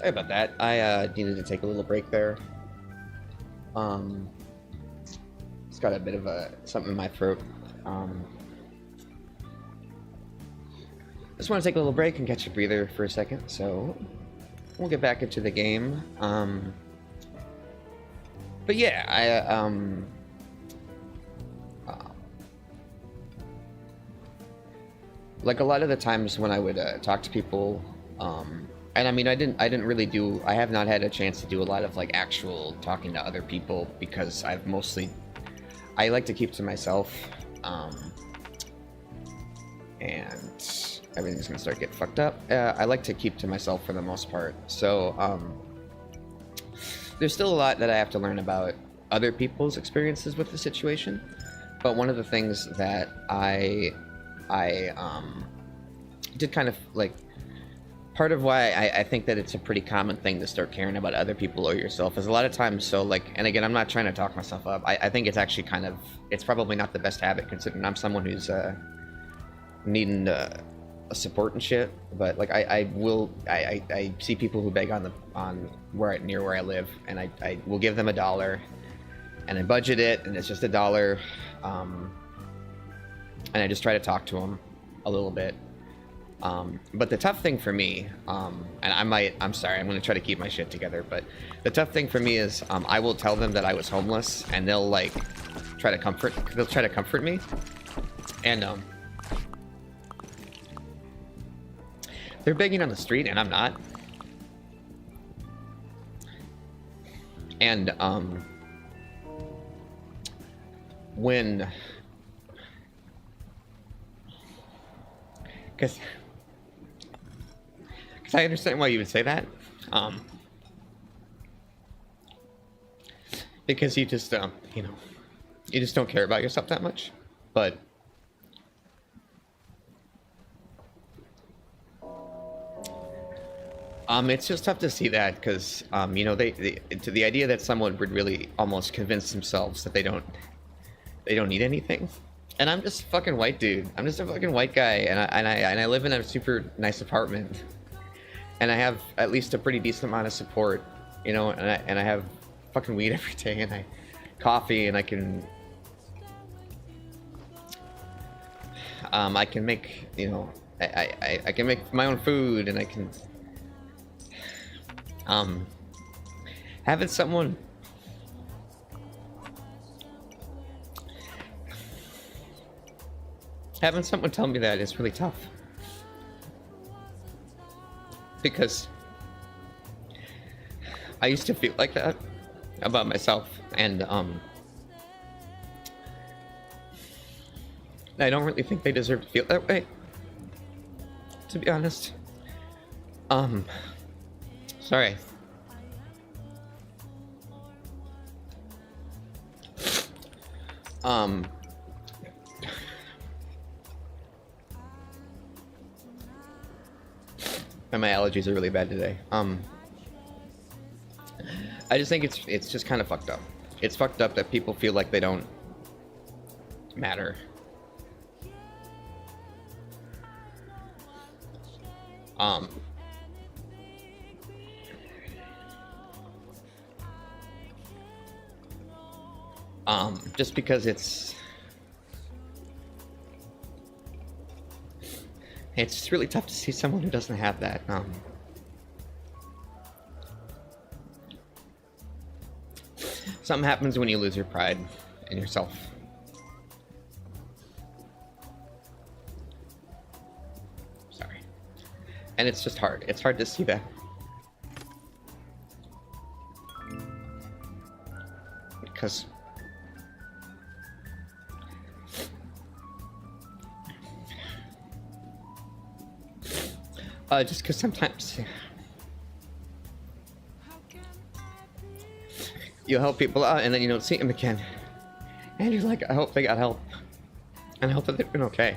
S1: Sorry about that. I needed to take a little break there. It's got a bit of something in my throat. Just want to take a little break and catch a breather for a second, so we'll get back into the game. But yeah, like a lot of the times when I would talk to people, and I mean, I have not had a chance to do a lot of like actual talking to other people because I like to keep to myself, and everything's gonna start getting fucked up. I like to keep to myself for the most part, so there's still a lot that I have to learn about other people's experiences with the situation. But one of the things that I did kind of like, part of why I think that it's a pretty common thing to start caring about other people or yourself is a lot of times, so like, and again, I'm not trying to talk myself up, I think it's actually kind of, it's probably not the best habit considering I'm someone who's needing a support and shit, but like I see people who beg near where I live, and I will give them $1 and I budget it, and it's just $1, and I just try to talk to them a little bit. But the tough thing for me, and I'm sorry, I'm going to try to keep my shit together, but the tough thing for me is, I will tell them that I was homeless, and they'll try to comfort me, and, they're begging on the street, and I'm not. And, because I understand why you would say that, because you just you just don't care about yourself that much, but it's just tough to see that, because the idea that someone would really almost convince themselves that they don't need anything. And I'm just a fucking white dude. I'm just a fucking white guy, and I live in a super nice apartment, and I have at least a pretty decent amount of support, and I have fucking weed every day, and coffee, and I can make, I can make my own food, and I can having someone tell me that is really tough, because I used to feel like that about myself, and I don't really think they deserve to feel that way, to be honest. Sorry. And my allergies are really bad today. I just think it's just kind of fucked up. It's fucked up that people feel like they don't matter. Just because it's just really tough to see someone who doesn't have that. Something happens when you lose your pride in yourself. Sorry. And it's just hard. It's hard to see that. Because just because sometimes you help people out and then you don't see them again, and you're like, I hope they got help, and I hope that they're doing okay.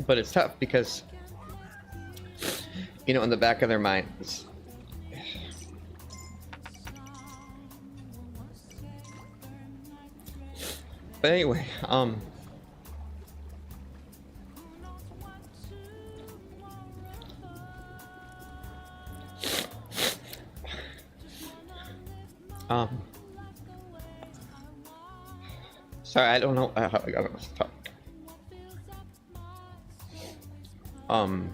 S1: But it's tough because, in the back of their minds, but anyway, Um, sorry, I don't know how I got on this topic. Um,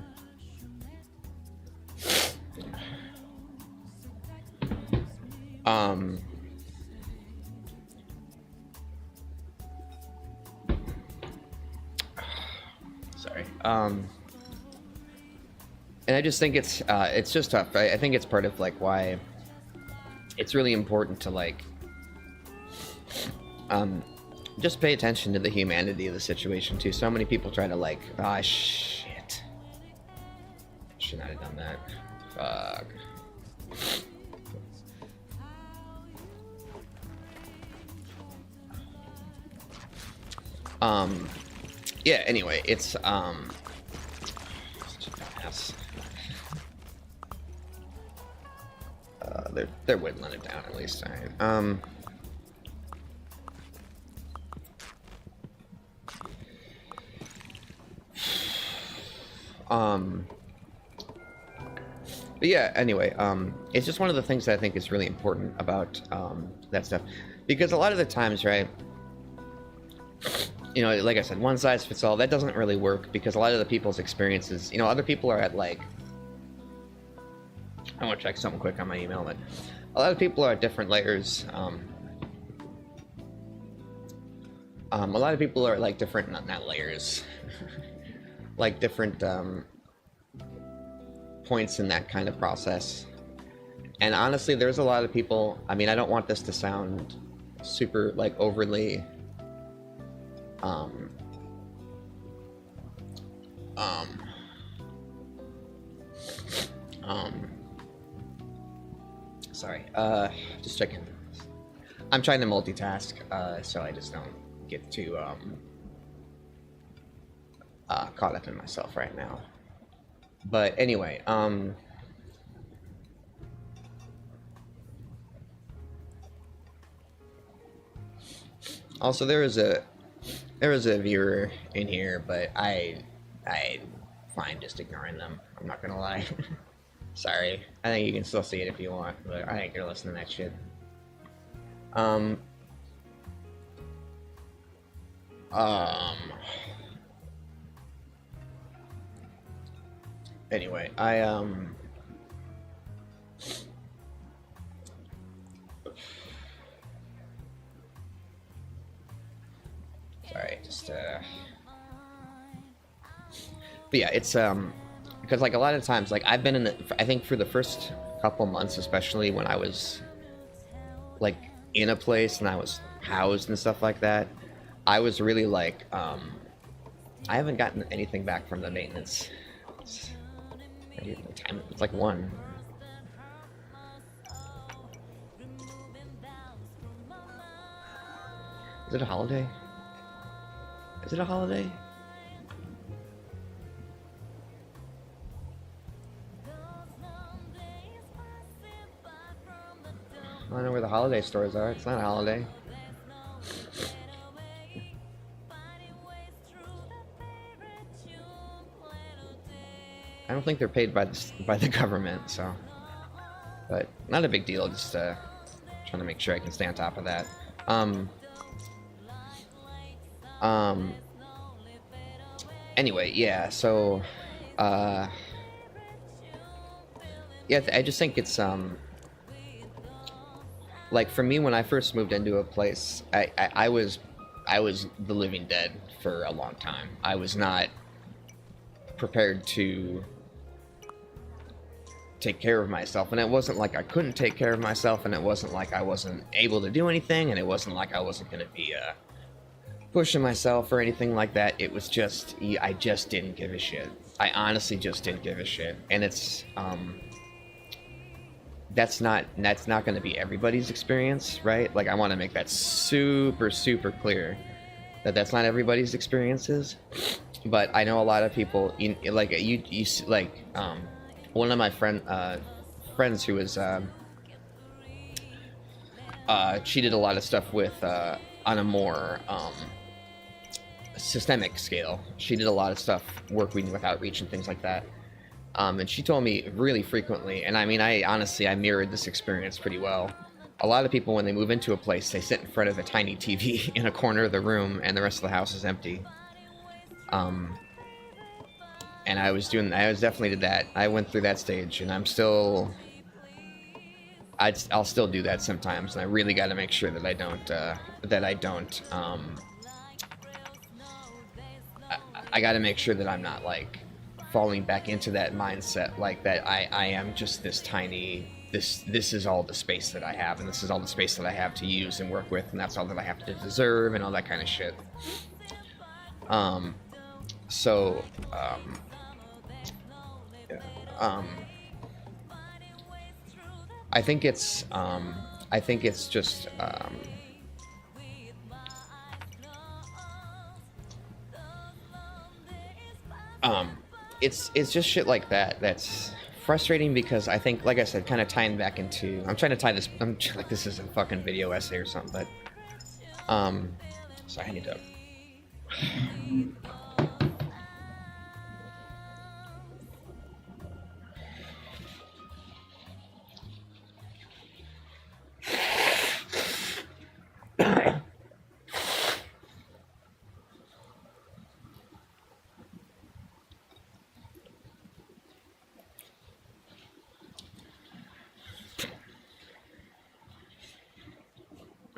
S1: um, sorry. And I just think it's just tough, right? I think it's part of like why it's really important to like just pay attention to the humanity of the situation too. So many people try to like, ah, shit, should not have done that. Fuck. Yeah. Anyway, it's such a mess. They're whittling it down at least. All right. But yeah, anyway, it's just one of the things that I think is really important about that stuff, because a lot of the times, right, you know, like I said, one size fits all. That doesn't really work, because a lot of the people's experiences, you know, other people are at like, I want to check something quick on my email, but a lot of people are at different layers. A lot of people are like different, not layers, like different points in that kind of process. And honestly, there's a lot of people, I mean, I don't want this to sound super like overly sorry, just checking. I'm trying to multitask, so I just don't get too caught up in myself right now. But anyway, also there was a viewer in here, but I fine just ignoring them. I'm not gonna lie. Sorry. I think you can still see it if you want, but I ain't gonna listen to that shit. Anyway, sorry, just but yeah, it's because like a lot of times, like I've been in I think for the first couple months, especially when I was like in a place and I was housed and stuff like that, I was really like I haven't gotten anything back from the maintenance. It's like one. Is it a holiday? Is it a holiday? I don't know where the holiday stores are. It's not a holiday. I don't think they're paid by the government, so. But not a big deal. Just trying to make sure I can stay on top of that. Anyway, yeah. So, yeah. I just think it's like for me, when I first moved into a place, I was the living dead for a long time. I was not prepared to take care of myself, and it wasn't like I couldn't take care of myself, and it wasn't like I wasn't able to do anything, and it wasn't like I wasn't going to be pushing myself or anything like that. It was just I just didn't give a shit. I honestly just didn't give a shit, and it's that's not going to be everybody's experience, right? Like I want to make that super clear that that's not everybody's experiences. But I know a lot of people, like you like one of my friends who was she did a lot of stuff with on a more systemic scale. She did a lot of stuff working with outreach and things like that. And she told me really frequently, and I mean, I honestly mirrored this experience pretty well. a lot of people, when they move into a place, they sit in front of a tiny TV in a corner of the room, and the rest of the house is empty. And I definitely did that. I went through that stage, and I'll still do that sometimes, and I really got to make sure that I don't, I got to make sure that I'm not, like, falling back into that mindset, like, that I am just this tiny, this is all the space that I have, and this is all the space that I have to use and work with, and that's all that I have to deserve, and all that kind of shit. I think it's just, it's just shit like that that's frustrating, because I think, like I said, kind of tying back into, I'm trying to tie this, I'm like, this is a fucking video essay or something, but, sorry, I need to,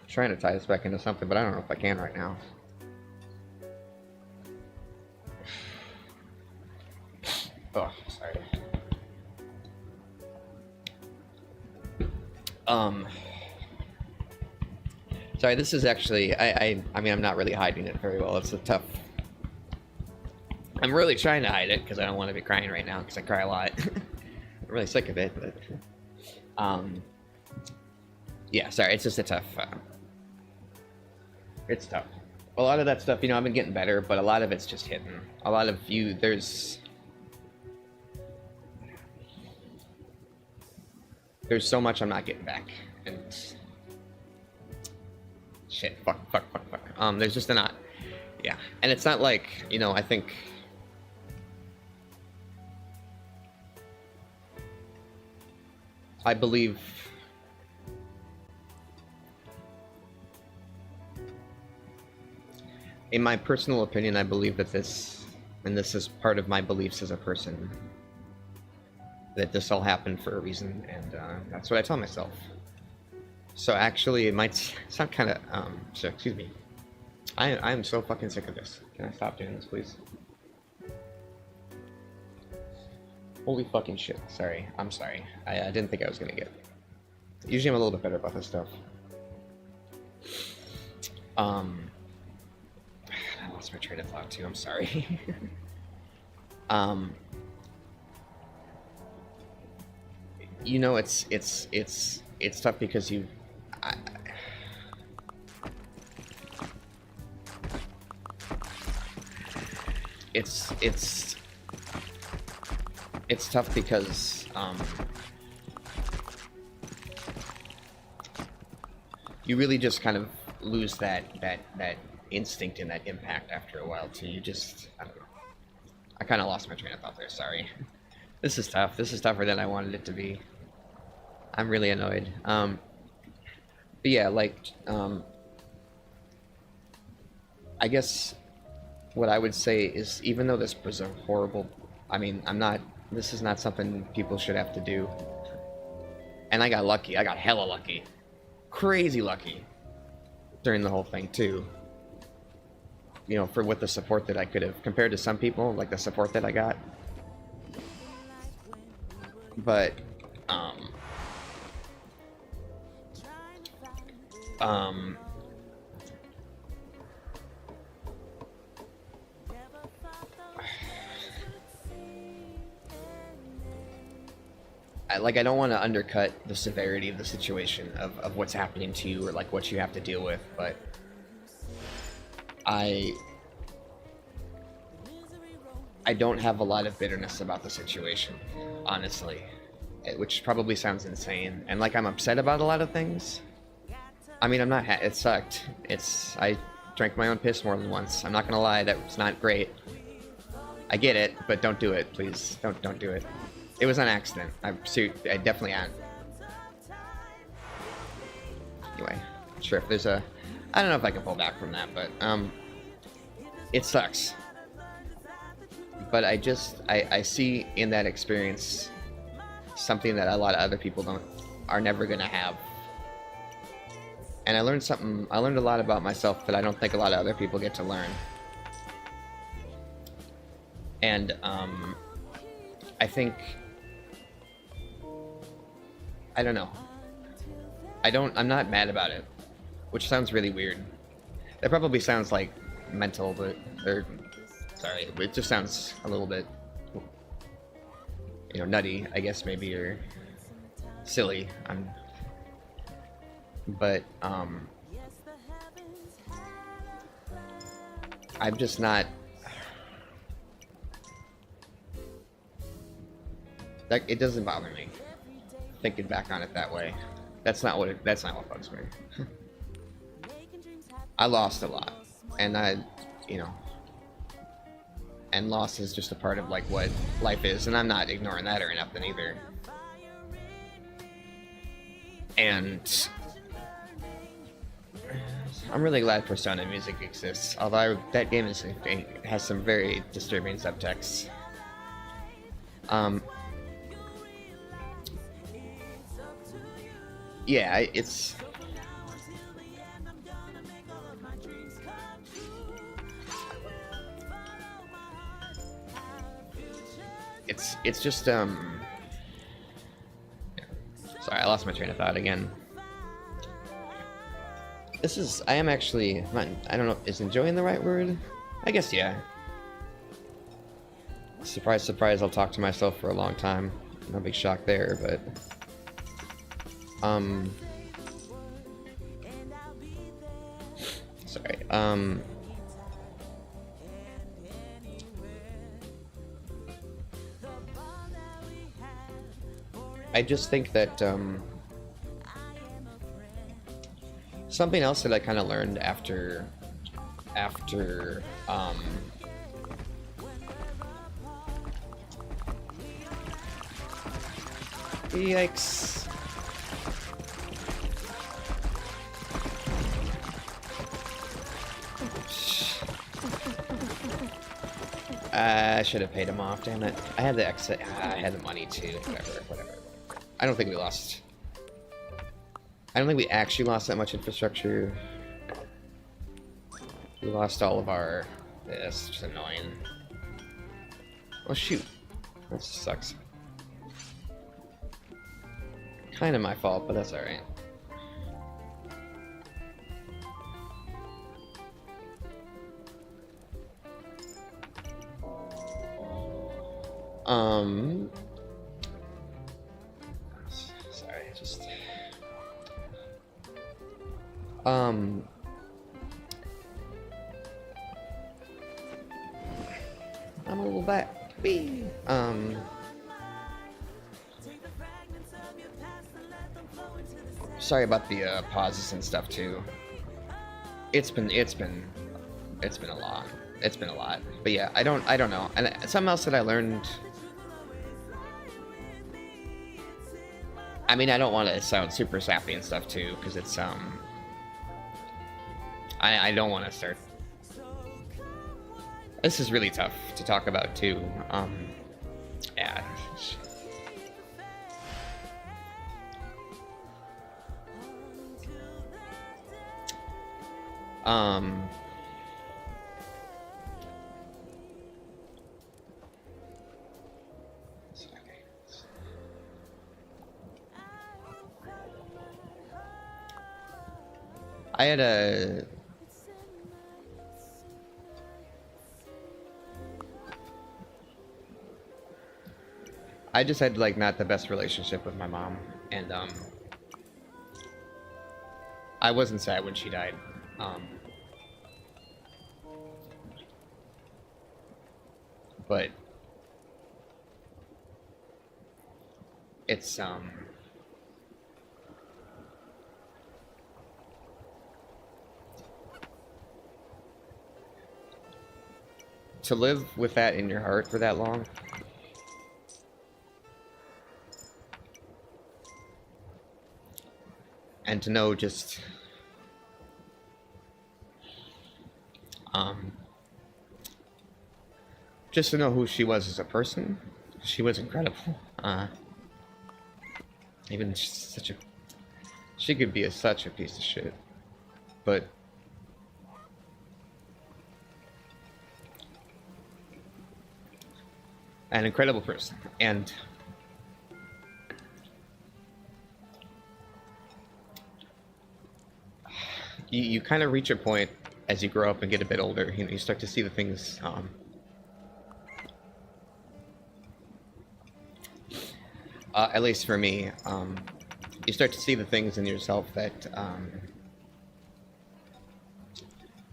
S1: trying to tie this back into something, but I don't know if I can right now. Oh, sorry. Sorry, this is actually, I mean, I'm not really hiding it very well. It's a tough, I'm really trying to hide it, because I don't want to be crying right now, because I cry a lot. I'm really sick of it, but, yeah, sorry, it's just a tough, it's tough. A lot of that stuff, you know, I've been getting better, but a lot of it's just hidden. A lot of you, there's so much I'm not getting back, and shit, fuck. There's just not, yeah, and it's not like, you know, I think, I believe, in my personal opinion, I believe that this, and this is part of my beliefs as a person, that this all happened for a reason, and that's what I tell myself. So actually, it might sound kind of, so excuse me. I am so fucking sick of this. Can I stop doing this, please? Holy fucking shit. Sorry. I'm sorry. I didn't think I was gonna get it. Usually I'm a little bit better about this stuff. I lost my train of thought too, I'm sorry. You know, it's tough because it's tough because you really just kind of lose that instinct and that impact after a while too. You just, I don't know. I kind of lost my train of thought there, sorry. This is tough. This is tougher than I wanted it to be. I'm really annoyed. But yeah, like, I guess what I would say is, even though this was a horrible, I mean, this is not something people should have to do. And I got lucky. I got hella lucky. Crazy lucky. During the whole thing, too. You know, for what the support that I could have, compared to some people, like the support that I got. But, I don't want to undercut the severity of the situation of what's happening to you, or like what you have to deal with, but I don't have a lot of bitterness about the situation, honestly, which probably sounds insane, and like I'm upset about a lot of things. I mean, I'm not, it sucked. I drank my own piss more than once. I'm not gonna lie, that was not great. I get it, but don't do it, please. Don't do it. It was an accident. I definitely am. Anyway, sure, if there's a... I don't know if I can pull back from that, but, it sucks. But I see in that experience something that a lot of other people are never gonna have. And I learned a lot about myself that I don't think a lot of other people get to learn. And, I think... I don't know. I'm not mad about it. Which sounds really weird. That probably sounds like mental, but... Sorry, it just sounds a little bit... You know, nutty, I guess, maybe, or... silly. But, I'm just not... It doesn't bother me. Thinking back on it that way. That's not what bugs me. I lost a lot. And and loss is just a part of, like, what life is, and I'm not ignoring that or nothing either. And I'm really glad Persona Music exists, although that game has some very disturbing subtext. Yeah, it's just sorry, I lost my train of thought again. I am actually, I don't know, is enjoying the right word? I guess, yeah. Surprise, surprise, I'll talk to myself for a long time. No big shock there, but... Sorry, I just think that, something else that I kind of learned after, yikes. I should have paid him off, damn it. I had the exit. I had the money too. Whatever. I don't think we lost. I don't think we actually lost that much infrastructure. We lost all of our... That's just annoying. Oh shoot. That sucks. Kinda my fault, but that's alright. Sorry, just... I'm a little back. Sorry about the pauses and stuff too. It's been a lot. It's been a lot. But yeah, I don't know. And something else that I learned. I mean, I don't want to sound super sappy and stuff too, because it's I don't want to start. This is really tough to talk about too. Yeah. I had a... I just had, like, not the best relationship with my mom, and, I wasn't sad when she died, but it's, to live with that in your heart for that long, and to know um, just to know who she was as a person. She was incredible. Even such a, she could be such a piece of shit, but an incredible person. And you kind of reach a point as you grow up and get a bit older. You know, you start to see the things. At least for me, you start to see the things in yourself that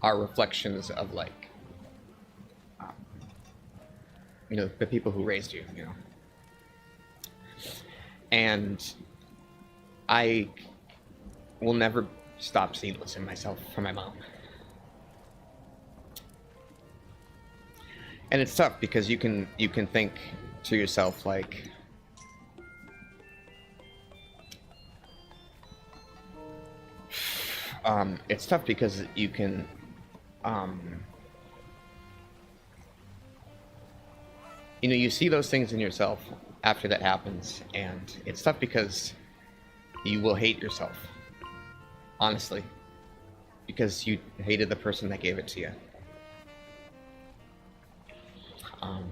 S1: are reflections of, like, you know, the people who raised you. You know, and I will never stop seeing what's in myself from my mom. And it's tough because you can think to yourself, like, it's tough because you can you know, you see those things in yourself after that happens, and it's tough because you will hate yourself, honestly, because you hated the person that gave it to you.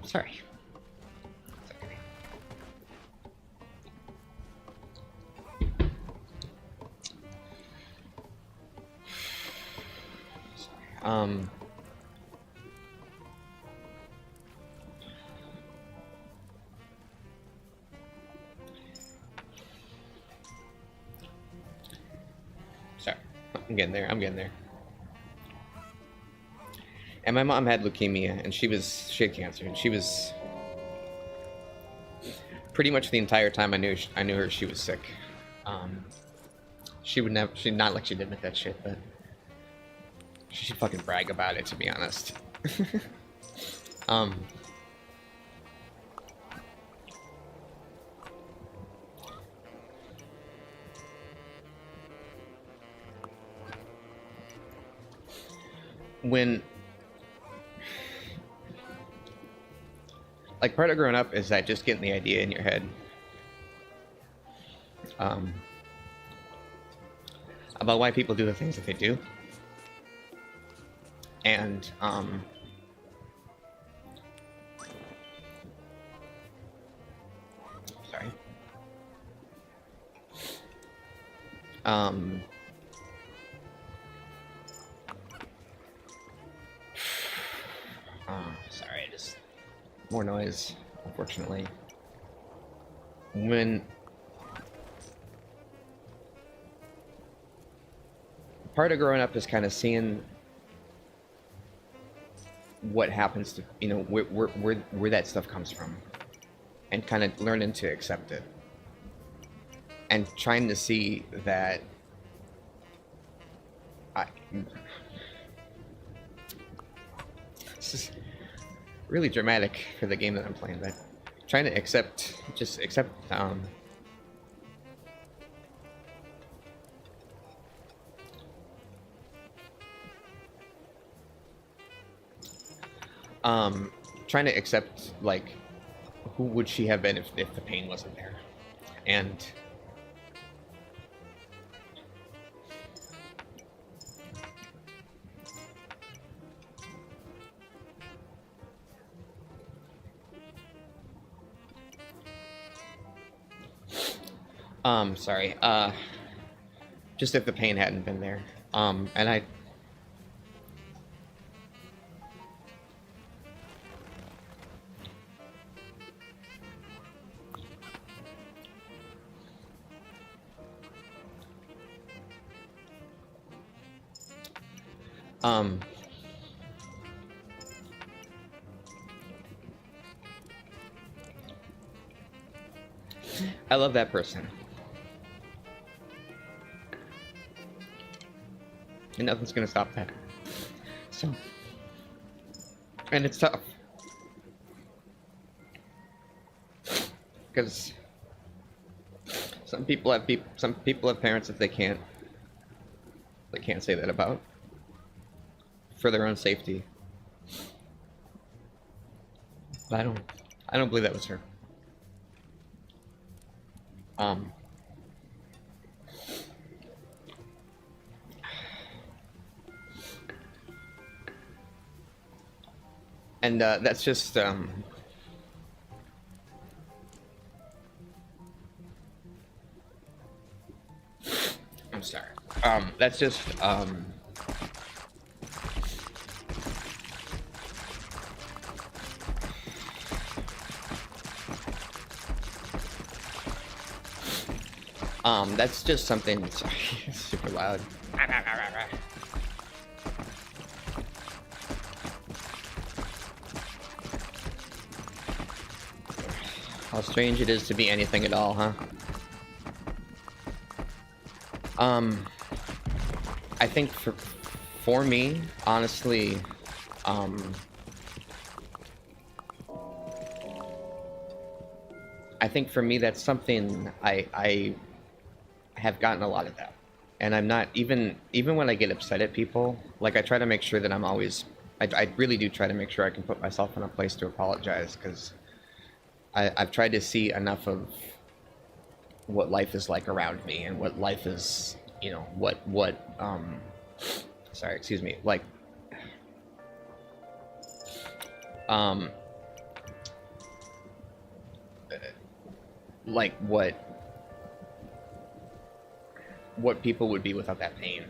S1: Sorry. Sorry. I'm getting there. And my mom had leukemia, and she had cancer, and she was pretty much the entire time I knew her, she was sick. She'd not like she'd admit that shit, but she should fucking brag about it, to be honest. When, like, part of growing up is that just getting the idea in your head about why people do the things that they do, and sorry. Sorry, just more noise, unfortunately. When part of growing up is kind of seeing what happens to, you know, where that stuff comes from, and kind of learning to accept it, and trying to see that this is really dramatic for the game that I'm playing, but trying to accept trying to accept, like, who would she have been if the pain wasn't there, and sorry, just if the pain hadn't been there, and I love that person. And nothing's gonna stop that. So, and it's tough. Because some people have parents that they can't they can't say that about for their own safety. But I don't believe that was her. And that's just I'm sorry. That's just that's just something. Sorry, it's super loud. How strange it is to be anything at all, huh? I think for me, honestly, I think for me that's something I have gotten a lot of that, and I'm not even when I get upset at people, like I try to make sure that I'm always I really do try to make sure I can put myself in a place to apologize, because I've tried to see enough of what life is like around me, and what life is, you know, sorry, excuse me, like what people would be without that pain.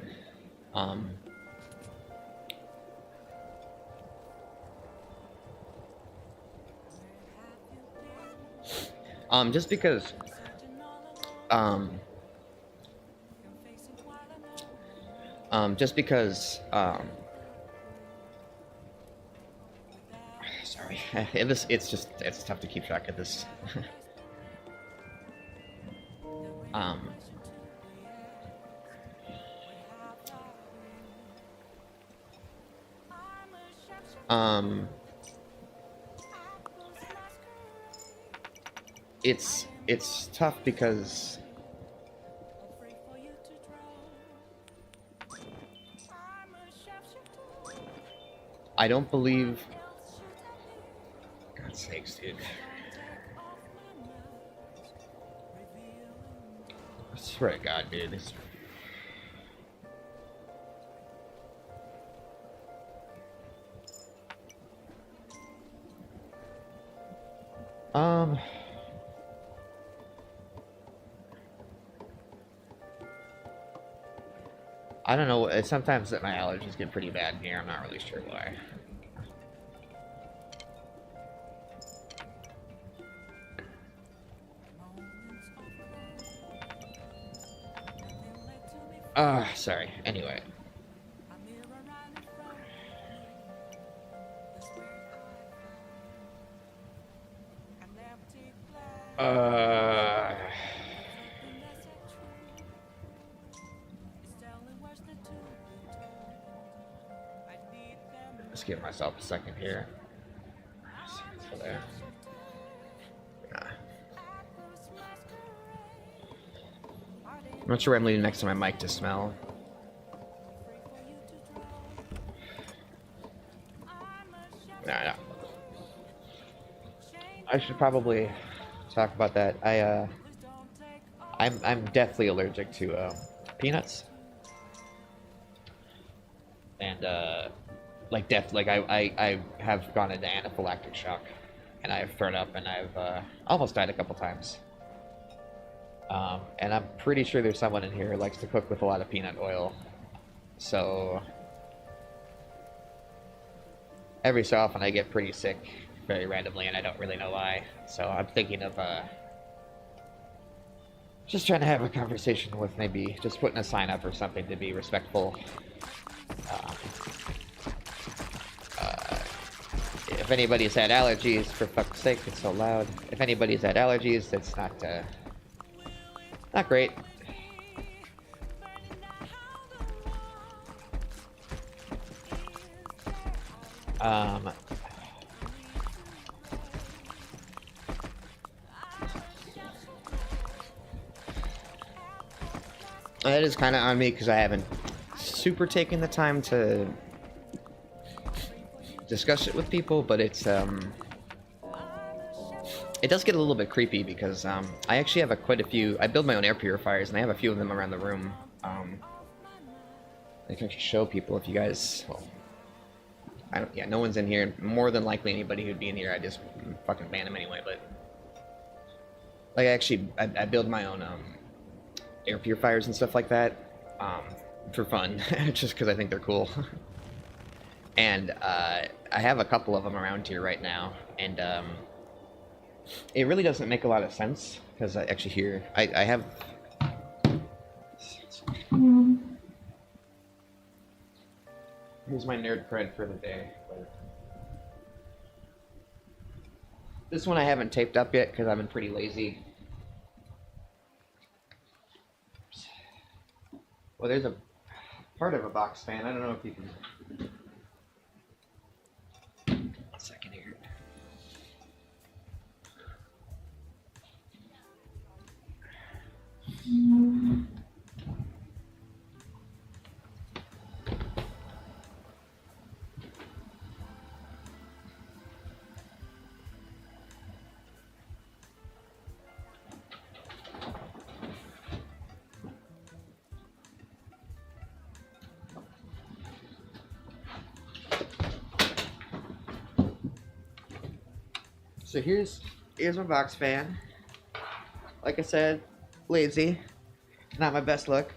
S1: Just because sorry, it's tough to keep track of this. It's tough because I don't believe. God's sakes, dude. I swear to God, dude. I don't know. Sometimes that my allergies get pretty bad here. I'm not really sure why. Sorry. Anyway. Let's give myself a second here. There. I'm not sure where I'm leaning next to my mic to smell. No. I should probably talk about that. I'm deathly allergic to peanuts, and I have gone into anaphylactic shock, and I've thrown up, and I've almost died a couple times. And I'm pretty sure there's someone in here who likes to cook with a lot of peanut oil, so every so often I get pretty sick very randomly, and I don't really know why. So I'm thinking of just trying to have a conversation with, maybe just putting a sign up or something to be respectful. If anybody's had allergies, for fuck's sake, it's so loud. If anybody's had allergies, that's not great. That is kind of on me, because I haven't super taking the time to discuss it with people, but it's it does get a little bit creepy because I actually have quite a few. I build my own air purifiers, and I have a few of them around the room. I can show people if you guys. Well, I don't. Yeah, no one's in here. More than likely, anybody who'd be in here, I just fucking ban them anyway. But like, I build my own air purifiers and stuff like that for fun, just because I think they're cool. And I have a couple of them around here right now, and it really doesn't make a lot of sense because I actually here I have. Here's my nerd cred for the day. This one I haven't taped up yet because I've been pretty lazy. Well, there's a part of a box fan. I don't know if you can. 1 second here. So here's my box fan. Like I said, lazy. Not my best look.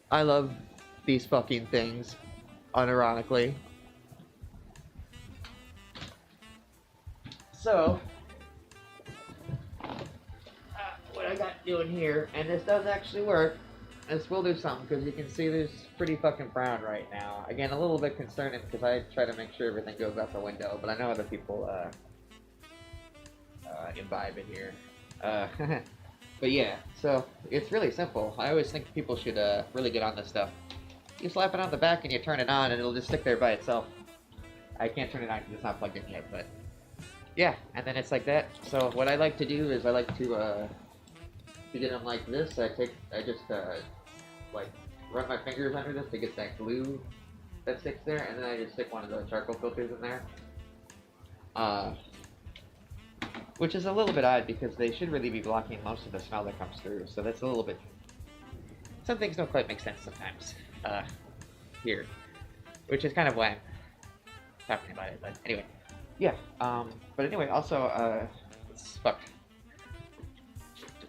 S1: I love these fucking things, unironically. So, what I got doing here, and this does actually work. This will do something because you can see this pretty fucking brown right now. Again, a little bit concerning because I try to make sure everything goes out the window, but I know other people imbibe it here. But yeah, so it's really simple. I always think people should really get on this stuff. You slap it on the back and you turn it on and it'll just stick there by itself. I can't turn it on because it's not plugged in yet, but yeah, and then it's like that. So what I like to do is I like to get them like this. I just like run my fingers under this to get that glue that sticks there, and then I just stick one of the charcoal filters in there. Which is a little bit odd because they should really be blocking most of the smell that comes through, so that's a little bit... Some things don't quite make sense sometimes here, which is kind of why I'm talking about it, but anyway. Yeah, but anyway, also, let's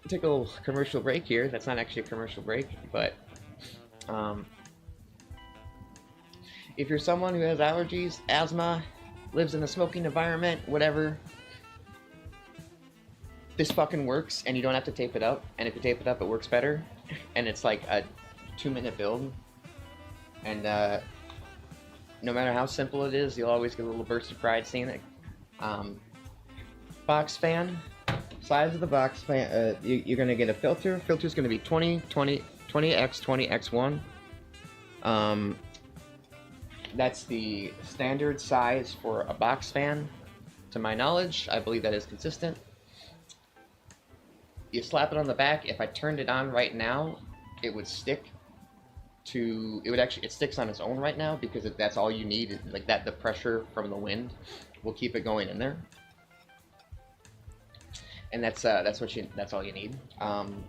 S1: take a little commercial break here. That's not actually a commercial break, but if you're someone who has allergies, asthma, lives in a smoking environment, whatever, this fucking works, and you don't have to tape it up. And if you tape it up, it works better. And it's like a 2-minute build. And no matter how simple it is, you'll always get a little burst of pride seeing it. Box fan. Size of the box fan. You're gonna get a filter. Filter's gonna be 20x 20x1. That's the standard size for a box fan, to my knowledge. I believe that is consistent. You slap it on the back. If I turned it on right now, it would stick to, it sticks on its own right now because that's all you need. Like that, the pressure from the wind will keep it going in there. And that's all you need. And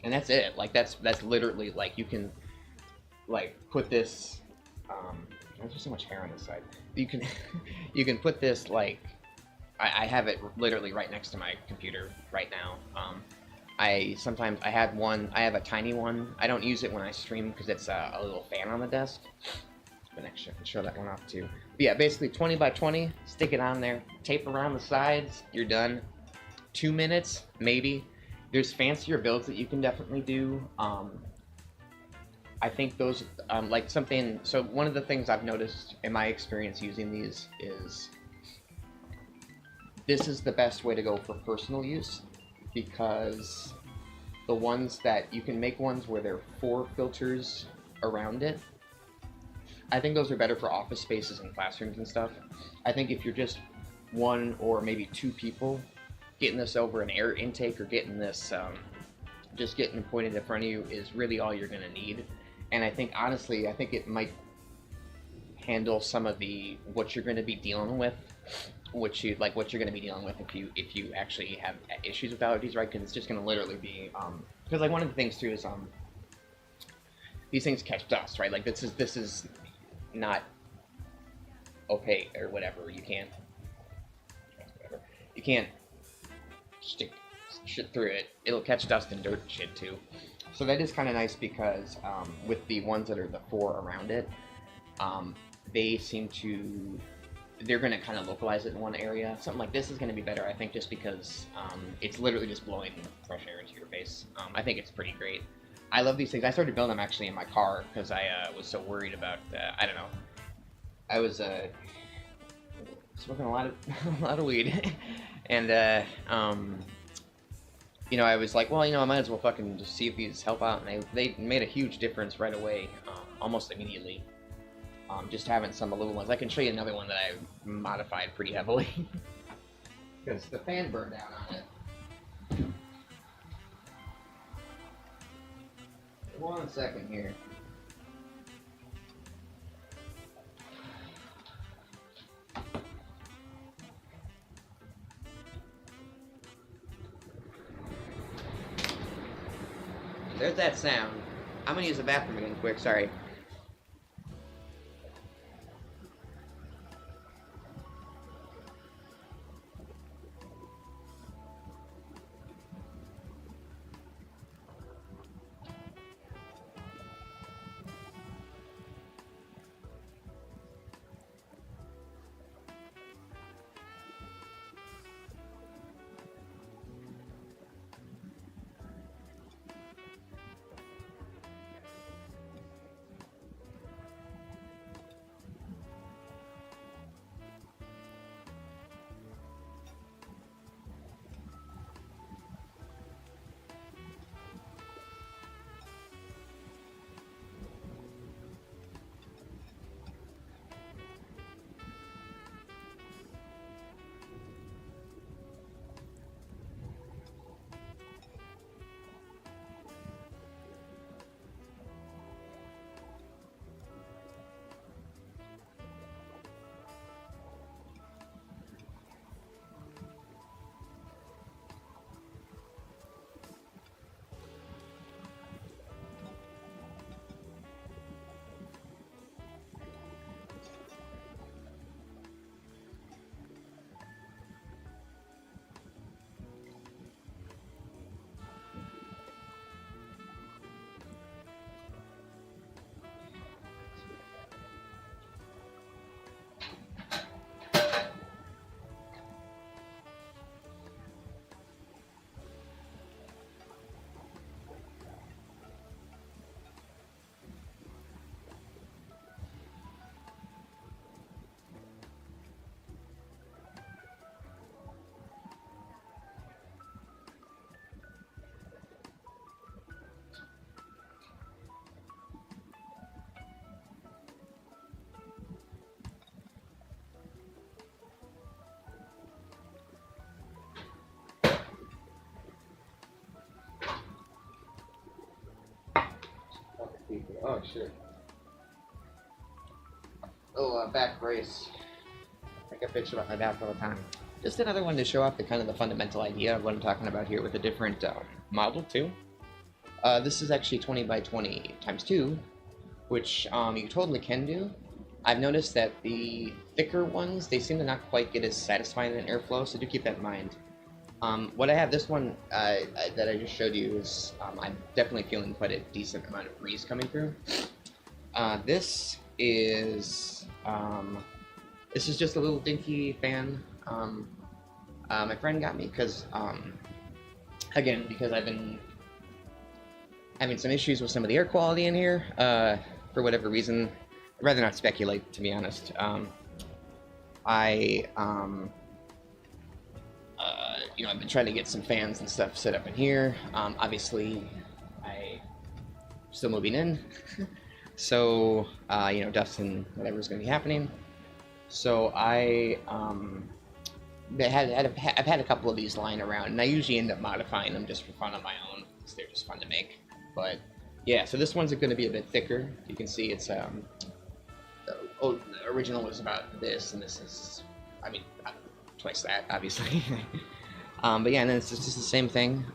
S1: that's it. Like that's literally, like, you can like put this, there's just so much hair on this side. You can put this, like, I have it literally right next to my computer right now. I have a tiny one. I don't use it when I stream because it's a little fan on the desk. But actually I can show that one off too. But yeah, basically 20 by 20, stick it on there, tape around the sides, you're done. 2 minutes, maybe. There's fancier builds that you can definitely do. I think those, like something, so one of the things I've noticed in my experience using these is this is the best way to go for personal use, because the ones that, you can make ones where there are 4 filters around it. I think those are better for office spaces and classrooms and stuff. I think if you're just 1 or maybe 2 people,
S2: getting this over an air intake or getting this just getting pointed in front of you is really all you're going to need. And I think honestly, I think it might handle some of the what you're going to be dealing with, what you're going to be dealing with if you actually have issues with allergies, right? Because it's just going to literally be because like one of the things too is these things catch dust, right? Like this is not opaque or whatever. You can't stick shit through it. It'll catch dust and dirt and shit too. So that is kind of nice because with the ones that are the four around it, they seem to, they're going to kind of localize it in one area. Something like this is going to be better, I think, just because it's literally just blowing fresh air into your face. I think it's pretty great. I love these things. I started building them actually in my car because I was so worried about, I don't know, I was smoking a lot of weed, and you know, I was like, well, you know, I might as well fucking just see if these help out, and they made a huge difference right away, almost immediately. Just having some little ones. I can show you another one that I modified pretty heavily because the fan burned out on it. One second here. There's that sound. I'm gonna use the bathroom again quick, sorry. Oh shit. Oh, back brace. I take a picture about my back all the time. Just another one to show off the kind of the fundamental idea of what I'm talking about here with a different model too. This is actually 20 by 20 times 2, which you totally can do. I've noticed that the thicker ones, they seem to not quite get as satisfying in airflow, so do keep that in mind. What I have, this one that I just showed you is, I'm definitely feeling quite a decent amount of breeze coming through. This is just a little dinky fan my friend got me because, again, because I've been having some issues with some of the air quality in here, for whatever reason. I'd rather not speculate, to be honest. You know, I've been trying to get some fans and stuff set up in here. Obviously, I'm still moving in, so you know, dust and whatever's going to be happening. So I I've had a couple of these lying around, and I usually end up modifying them just for fun on my own, because they're just fun to make. But yeah, so this one's going to be a bit thicker. You can see it's the original was about this, and this is, I mean, twice that, obviously. But yeah, and then it's just the same thing.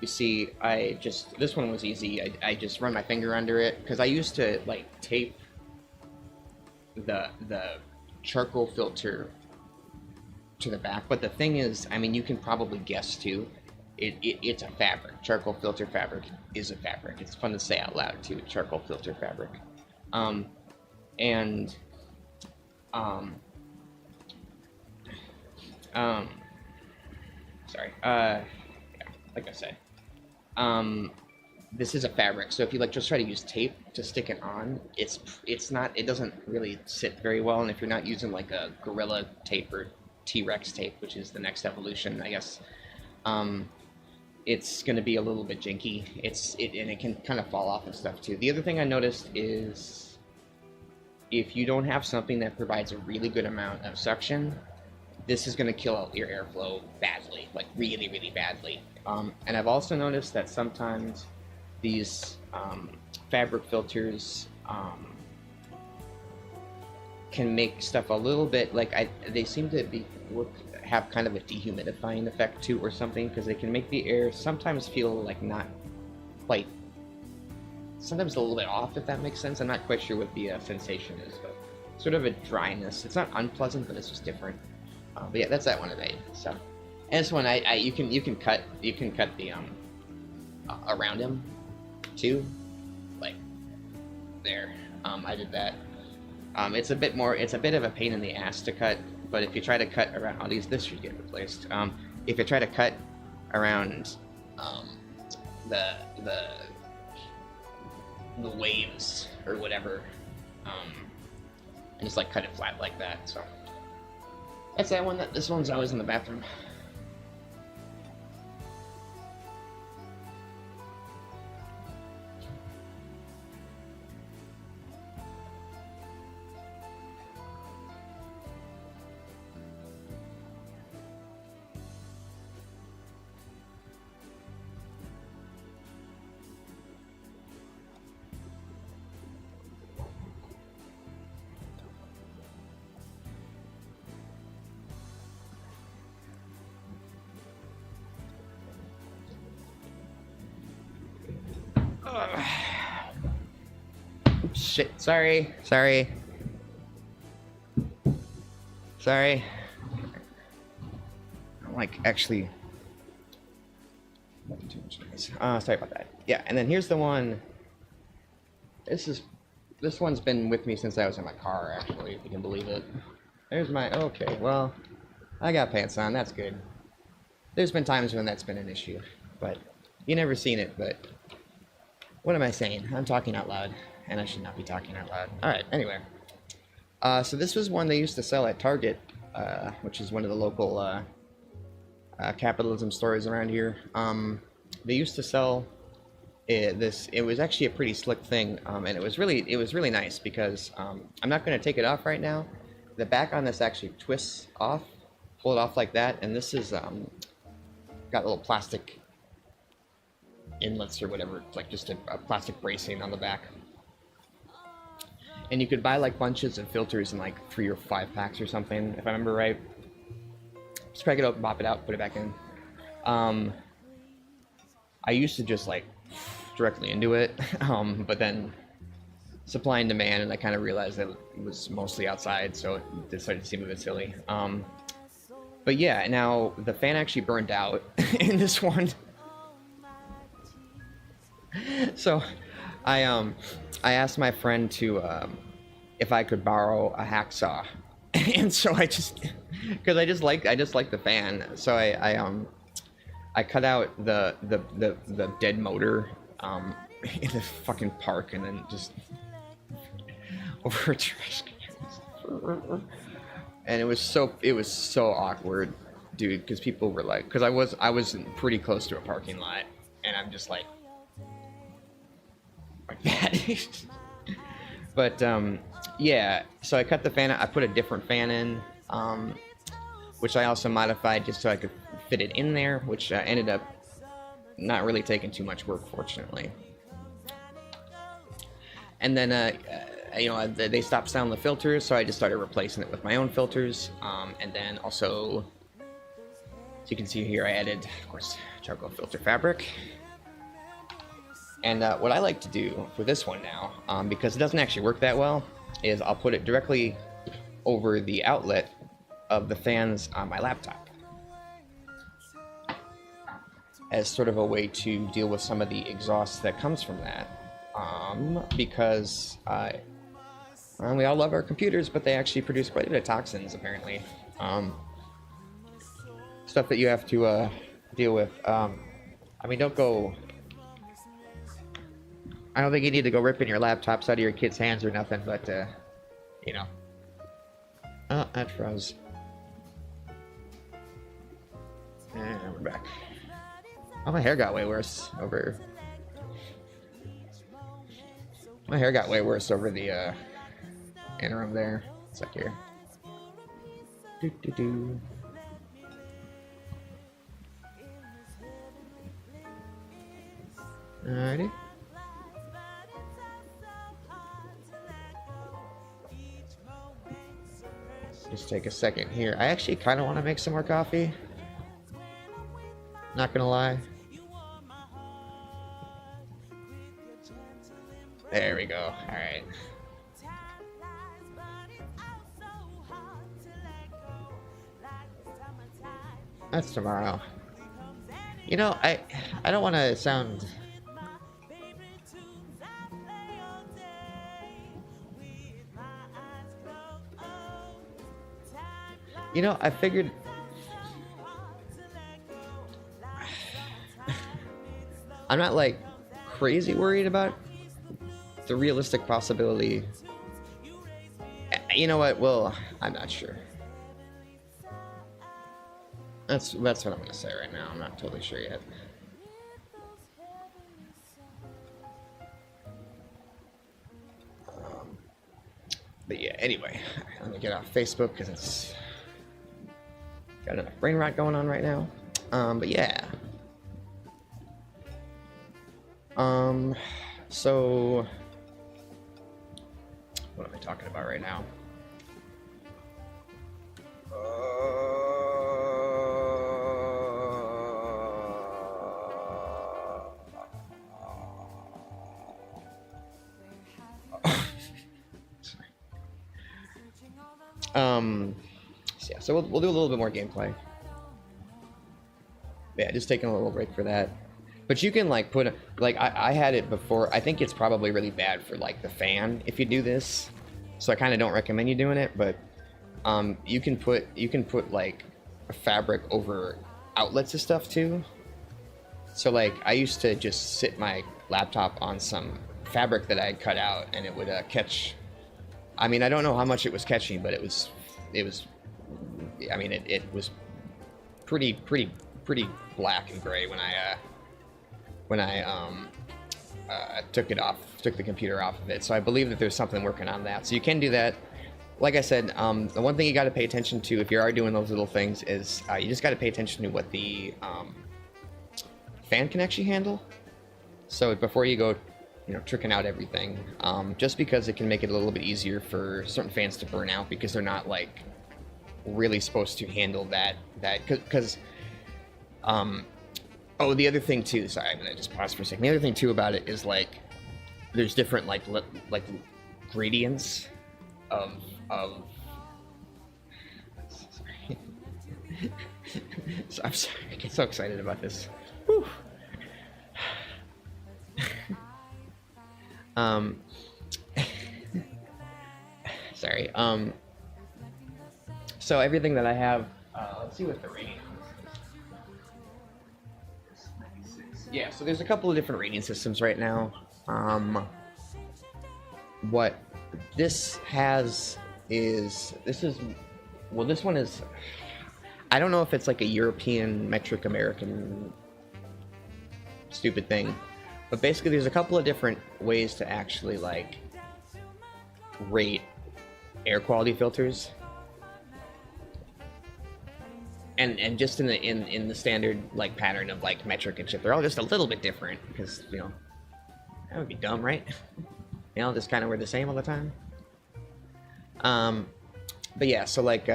S2: You see, this one was easy. I just run my finger under it, because I used to, like, tape the charcoal filter to the back. But the thing is, I mean, you can probably guess, too, it's a fabric. Charcoal filter fabric is a fabric. It's fun to say out loud, too, charcoal filter fabric. Sorry, yeah, like I said, this is a fabric, so if you like just try to use tape to stick it on, it doesn't really sit very well, and if you're not using like a Gorilla tape or T-Rex tape, which is the next evolution, I guess, it's going to be a little bit janky. And it can kind of fall off and stuff too. The other thing I noticed is if you don't have something that provides a really good amount of suction, this is going to kill out your airflow badly, like really, really badly. And I've also noticed that sometimes these fabric filters can make stuff a little bit like they seem to have kind of a dehumidifying effect too, or something, because they can make the air sometimes feel like not quite, sometimes a little bit off, if that makes sense. I'm not quite sure what the sensation is, but sort of a dryness. It's not unpleasant, but it's just different. But yeah, that's that one I made. So, and this one you can cut the around him too, like there. I did that. It's a bit of a pain in the ass to cut, but if you try to cut around this should get replaced. If you try to cut around the waves or whatever, and just like cut it flat like that. So that's that one. This one's always in the bathroom. Shit, sorry. I'm like actually too much noise. Sorry about that. Yeah, and then here's the one. This one's been with me since I was in my car, actually, if you can believe it. There's my, okay, well, I got pants on, that's good. There's been times when that's been an issue, but you never seen it, but what am I saying? I'm talking out loud, and I should not be talking out loud. Alright, anyway. So this was one they used to sell at Target, which is one of the local capitalism stores around here. They used to sell this. It was actually a pretty slick thing, and it was really nice because I'm not going to take it off right now. The back on this actually twists off, pull it off like that, and this is got little plastic inlets or whatever, like just a plastic bracing on the back. And you could buy like bunches of filters in like 3 or 5 packs or something, if I remember right. Just crack it open, pop it out, put it back in. I used to just like directly into it, but then supply and demand, and I kind of realized that it was mostly outside, so it started to seem a bit silly. But yeah, now the fan actually burned out in this one. So I asked my friend to if I could borrow a hacksaw, and so because I just like the fan, so I cut out the dead motor in the fucking park, and then just over a trash can. And it was so awkward, dude, because people were like, because I was pretty close to a parking lot, and I'm just like that. But yeah, so I cut the fan out. I put a different fan in, which I also modified just so I could fit it in there, which ended up not really taking too much work, fortunately. And then, they stopped selling the filters, so I just started replacing it with my own filters. And then also, as you can see here, I added, of course, charcoal filter fabric. And what I like to do for this one now, because it doesn't actually work that well, is I'll put it directly over the outlet of the fans on my laptop as sort of a way to deal with some of the exhaust that comes from that. Because we all love our computers, but they actually produce quite a bit of toxins, apparently. Stuff that you have to deal with. I mean, don't go... I don't think you need to go ripping your laptops out of your kids' hands or nothing, but, you know. Oh, that froze. And we're back. Oh, my hair got way worse over... My hair got way worse over the interim there. It's like here. Do-do-do. Alrighty. Just take a second here. I actually kind of want to make some more coffee. Not gonna lie. There we go. All right. That's tomorrow. You know, I don't want to sound... You know, I figured... I'm not, like, crazy worried about the realistic possibility. You know what? Well, I'm not sure. That's what I'm gonna say right now. I'm not totally sure yet. But yeah, anyway, let me get off Facebook because it's got enough brain rot going on right now. But yeah. So what am I talking about right now? Sorry. So yeah, so we'll do a little bit more gameplay. Yeah, just taking a little break for that. But you can like put like I had it before. I think it's probably really bad for like the fan if you do this. So I kind of don't recommend you doing it. But you can put like a fabric over outlets and stuff too. So like I used to just sit my laptop on some fabric that I had cut out, and it would catch. I mean, I don't know how much it was catching, but it was. I mean, it was pretty black and gray when I took the computer off of it. So I believe that there's something working on that. So you can do that. Like I said, the one thing you got to pay attention to if you are doing those little things is you just got to pay attention to what the fan can actually handle. So before you go, tricking out everything, just because it can make it a little bit easier for certain fans to burn out because they're not like really supposed to handle that because oh, the other thing too, sorry, I'm gonna just pause for a second. The other thing too about it is like there's different like gradients of sorry. So, I'm sorry, I get so excited about this. Whew. Sorry. So everything that I have, let's see what the rating is. Yeah, so there's a couple of different rating systems right now. What this has is, this one is, I don't know if it's like a European metric American stupid thing, but basically there's a couple of different ways to actually like rate air quality filters. and just in the standard like pattern of like metric and shit, they're all just a little bit different because that would be dumb, right? Just kind of were the same all the time. But yeah, so like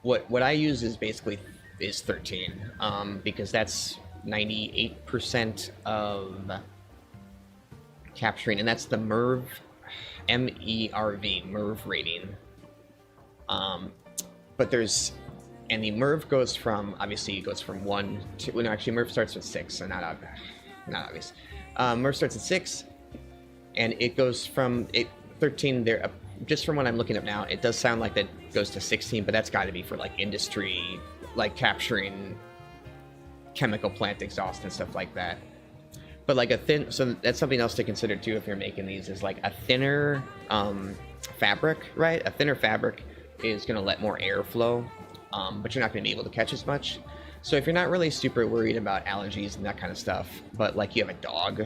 S2: what I use is basically is 13 because that's 98% of capturing, and that's the MERV, MERV rating. But there's, and the MERV goes from, obviously it goes from 1 to, well, no, actually MERV starts with 6, so not obvious. MERV starts at 6, and it goes from 13 there, just from what I'm looking at now, it does sound like that goes to 16, but that's got to be for like industry, like capturing chemical plant exhaust and stuff like that. But like so that's something else to consider too if you're making these, is like a thinner fabric, right? A thinner fabric is going to let more air flow, but you're not going to be able to catch as much. So if you're not really super worried about allergies and that kind of stuff, but like you have a dog,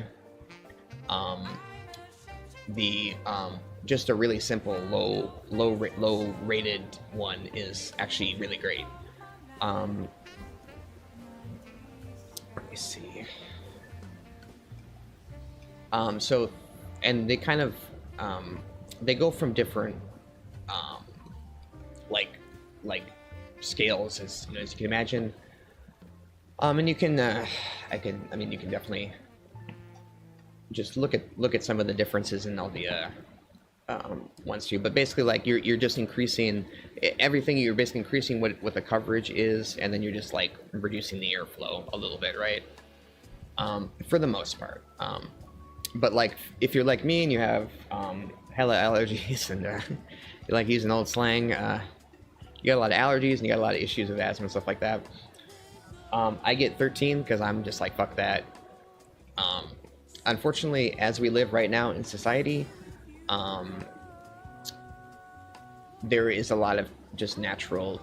S2: just a really simple low rated one is actually really great. Let me see. So, and they kind of they go from different like scales, as you can imagine. And you can you can definitely just look at some of the differences in all the ones too. But basically, like you're just increasing everything. You're basically increasing what the coverage is, and then you're just like reducing the airflow a little bit, right? For the most part. But like if you're like me and you have hella allergies and you like using old slang, you got a lot of allergies and you got a lot of issues with asthma and stuff like that. I get 13 because I'm just like, fuck that. Unfortunately, as we live right now in society, there is a lot of just natural,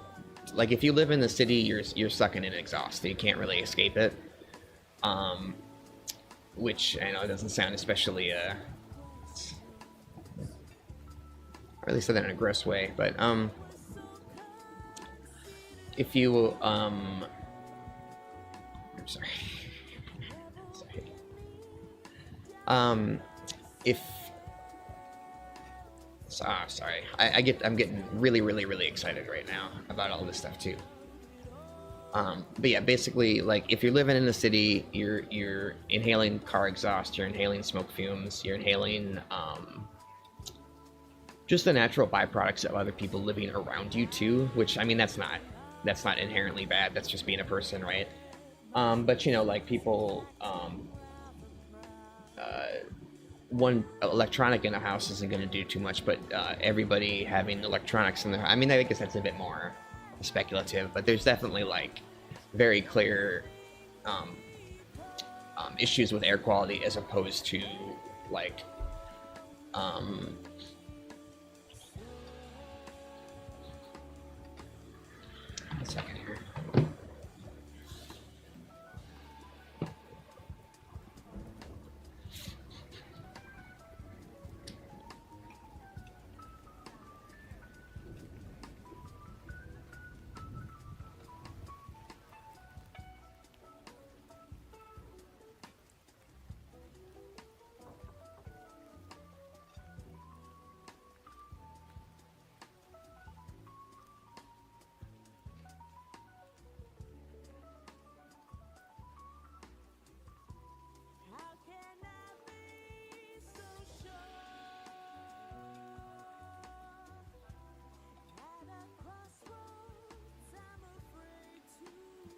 S2: like if you live in the city, you're sucking in exhaust. You can't really escape it. Which I know doesn't sound especially, or at least in a gross way, but if you I'm sorry. Sorry. I'm getting really excited right now about all this stuff too. But yeah, basically, like if you're living in the city, you're inhaling car exhaust, you're inhaling smoke fumes, you're inhaling just the natural byproducts of other people living around you too. Which I mean, that's not inherently bad. That's just being a person, right? But like people, one electronic in a house isn't going to do too much, but everybody having electronics in their, I mean, I guess that's a bit more speculative, but there's definitely like very clear issues with air quality as opposed to like one second here.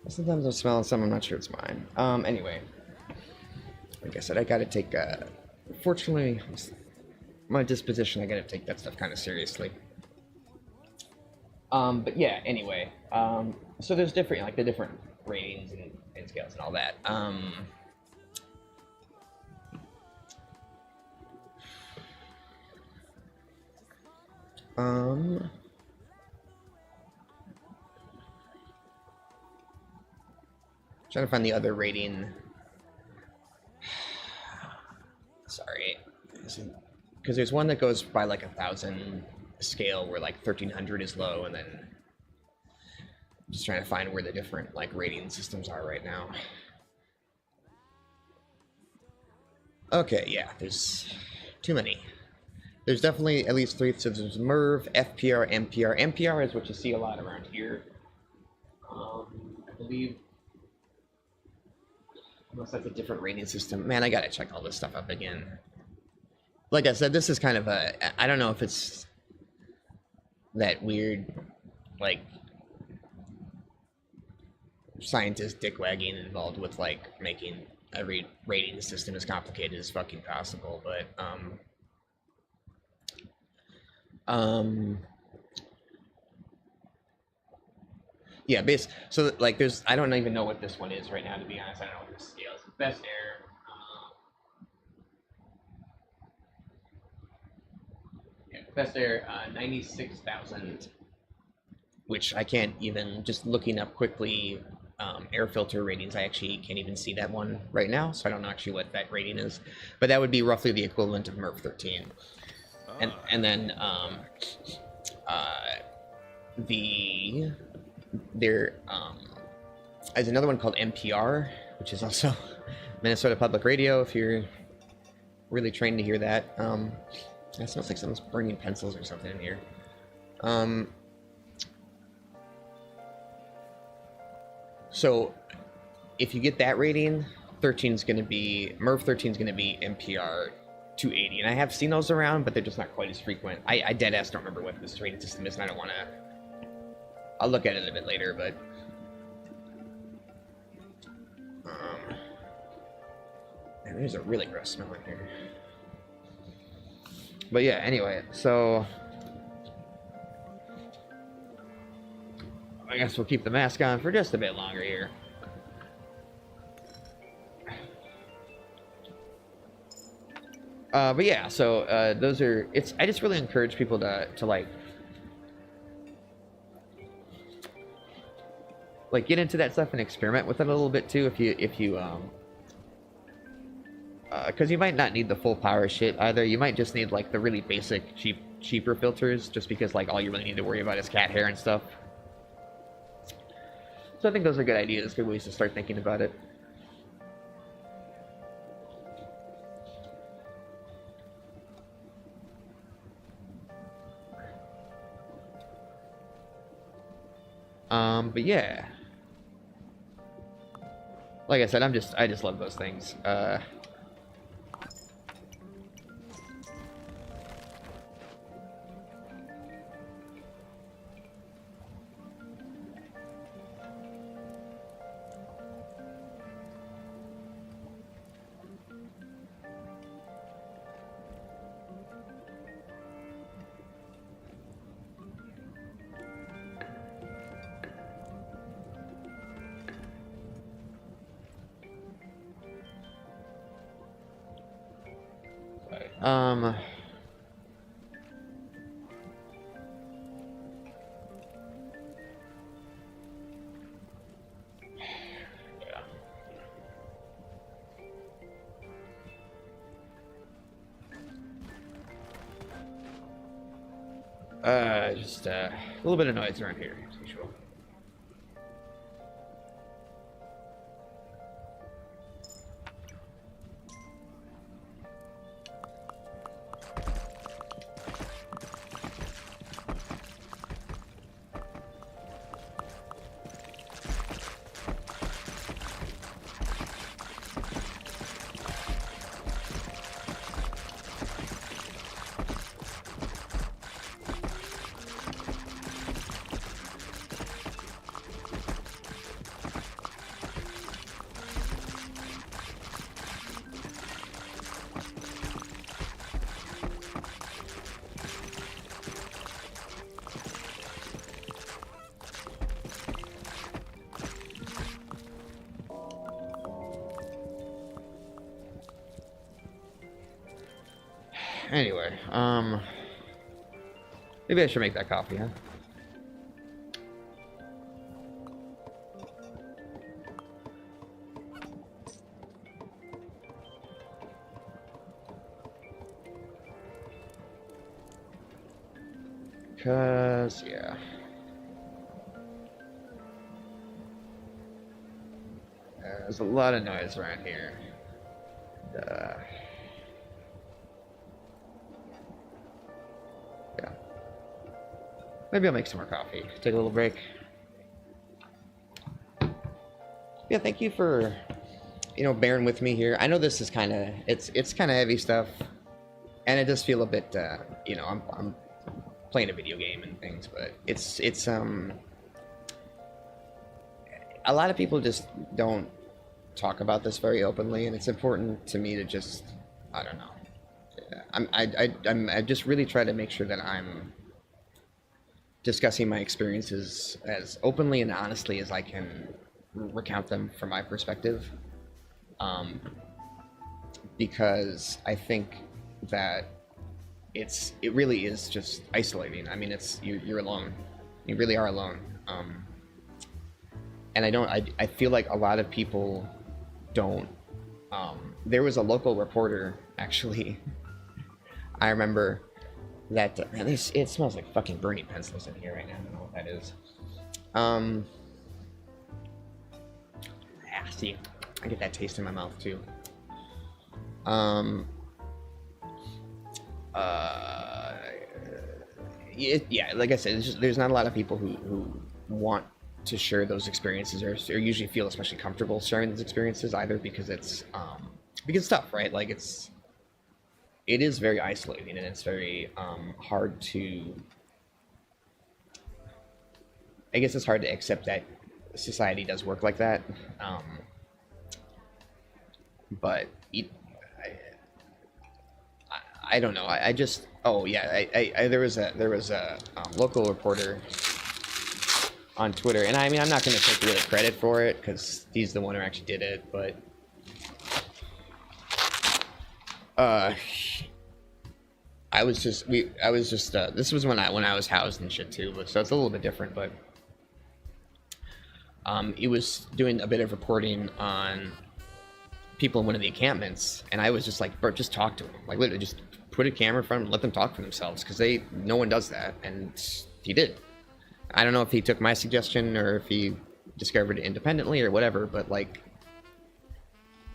S2: Sometimes I'm smelling some, I'm not sure it's mine. Anyway, like I said, I gotta take, fortunately, my disposition, I gotta take that stuff kind of seriously. But yeah, anyway, so there's different, like the different ratings and scales and all that. Trying to find the other rating. Sorry, because there's one that goes by like 1,000 scale where like 1,300 is low, and then Just trying to find where the different like rating systems are right now. Okay, yeah, there's too many. There's definitely at least 3 systems: MERV, FPR, MPR. MPR is what you see a lot around here. I believe, unless that's a different rating system. Man, I gotta check all this stuff up again. Like I said, this is kind of a, I don't know if it's that weird, like, scientist dick wagging involved with like making every rating system as complicated as fucking possible, but yeah, so like there's, I don't even know what this one is right now, to be honest. I don't know what this scale is. Best air, yeah, best air, 96,000, which I can't even, just looking up quickly air filter ratings, I actually can't even see that one right now, so I don't know actually what that rating is, but that would be roughly the equivalent of MERV 13. And then there is another one called NPR, which is also Minnesota Public Radio, if you're really trained to hear that. It smells like someone's bringing pencils or something in here. So if you get that rating, 13 is going to be, MERV 13 is going to be NPR 280, and I have seen those around, but they're just not quite as frequent. I dead ass don't remember what this rating system is, and I don't want to. I'll look at it a bit later, but man, there's a really gross smell in here. But yeah, anyway, so I guess we'll keep the mask on for just a bit longer here. But yeah, so those are, I just really encourage people to like get into that stuff and experiment with it a little bit too, if you because you might not need the full power shit either. You might just need like the really basic cheaper filters, just because like all you really need to worry about is cat hair and stuff. So I think those are good ideas, good ways to start thinking about it. But yeah, like I said, I just love those things. Just a little bit of noise around here, as usual. Anyway, maybe I should make that coffee, huh? Cause, yeah.
S1: There's a lot of noise around here. Yeah. Maybe I'll make some more coffee. Take a little break. Yeah, thank you for, bearing with me here. I know this is kind of, it's kind of heavy stuff, and it does feel a bit, I'm playing a video game and things, but it's a lot of people just don't talk about this very openly, and it's important to me to just, I don't know. I just really try to make sure that I'm discussing my experiences as openly and honestly as I can recount them from my perspective, because I think that it really is just isolating. I mean, you're alone. You really are alone. And I feel like a lot of people don't. There was a local reporter, actually. I remember that, it smells like fucking burning pencils in here right now. I don't know what that is. See, I get that taste in my mouth too. Yeah, like I said, there's not a lot of people who want to share those experiences, or usually feel especially comfortable sharing those experiences, either because it's tough, right? Like it is very isolating, and it's very hard to. I guess it's hard to accept that society does work like that, but I don't know. I just there was a local reporter on Twitter, and I mean, I'm not going to take really credit for it because he's the one who actually did it, but this was when I was housed and shit too, so it's a little bit different, but he was doing a bit of reporting on people in one of the encampments, and I was just like, bro, just talk to them. Like, literally, just put a camera in front of them and let them talk for themselves, because no one does that, and he did. I don't know if he took my suggestion or if he discovered it independently or whatever, but, like,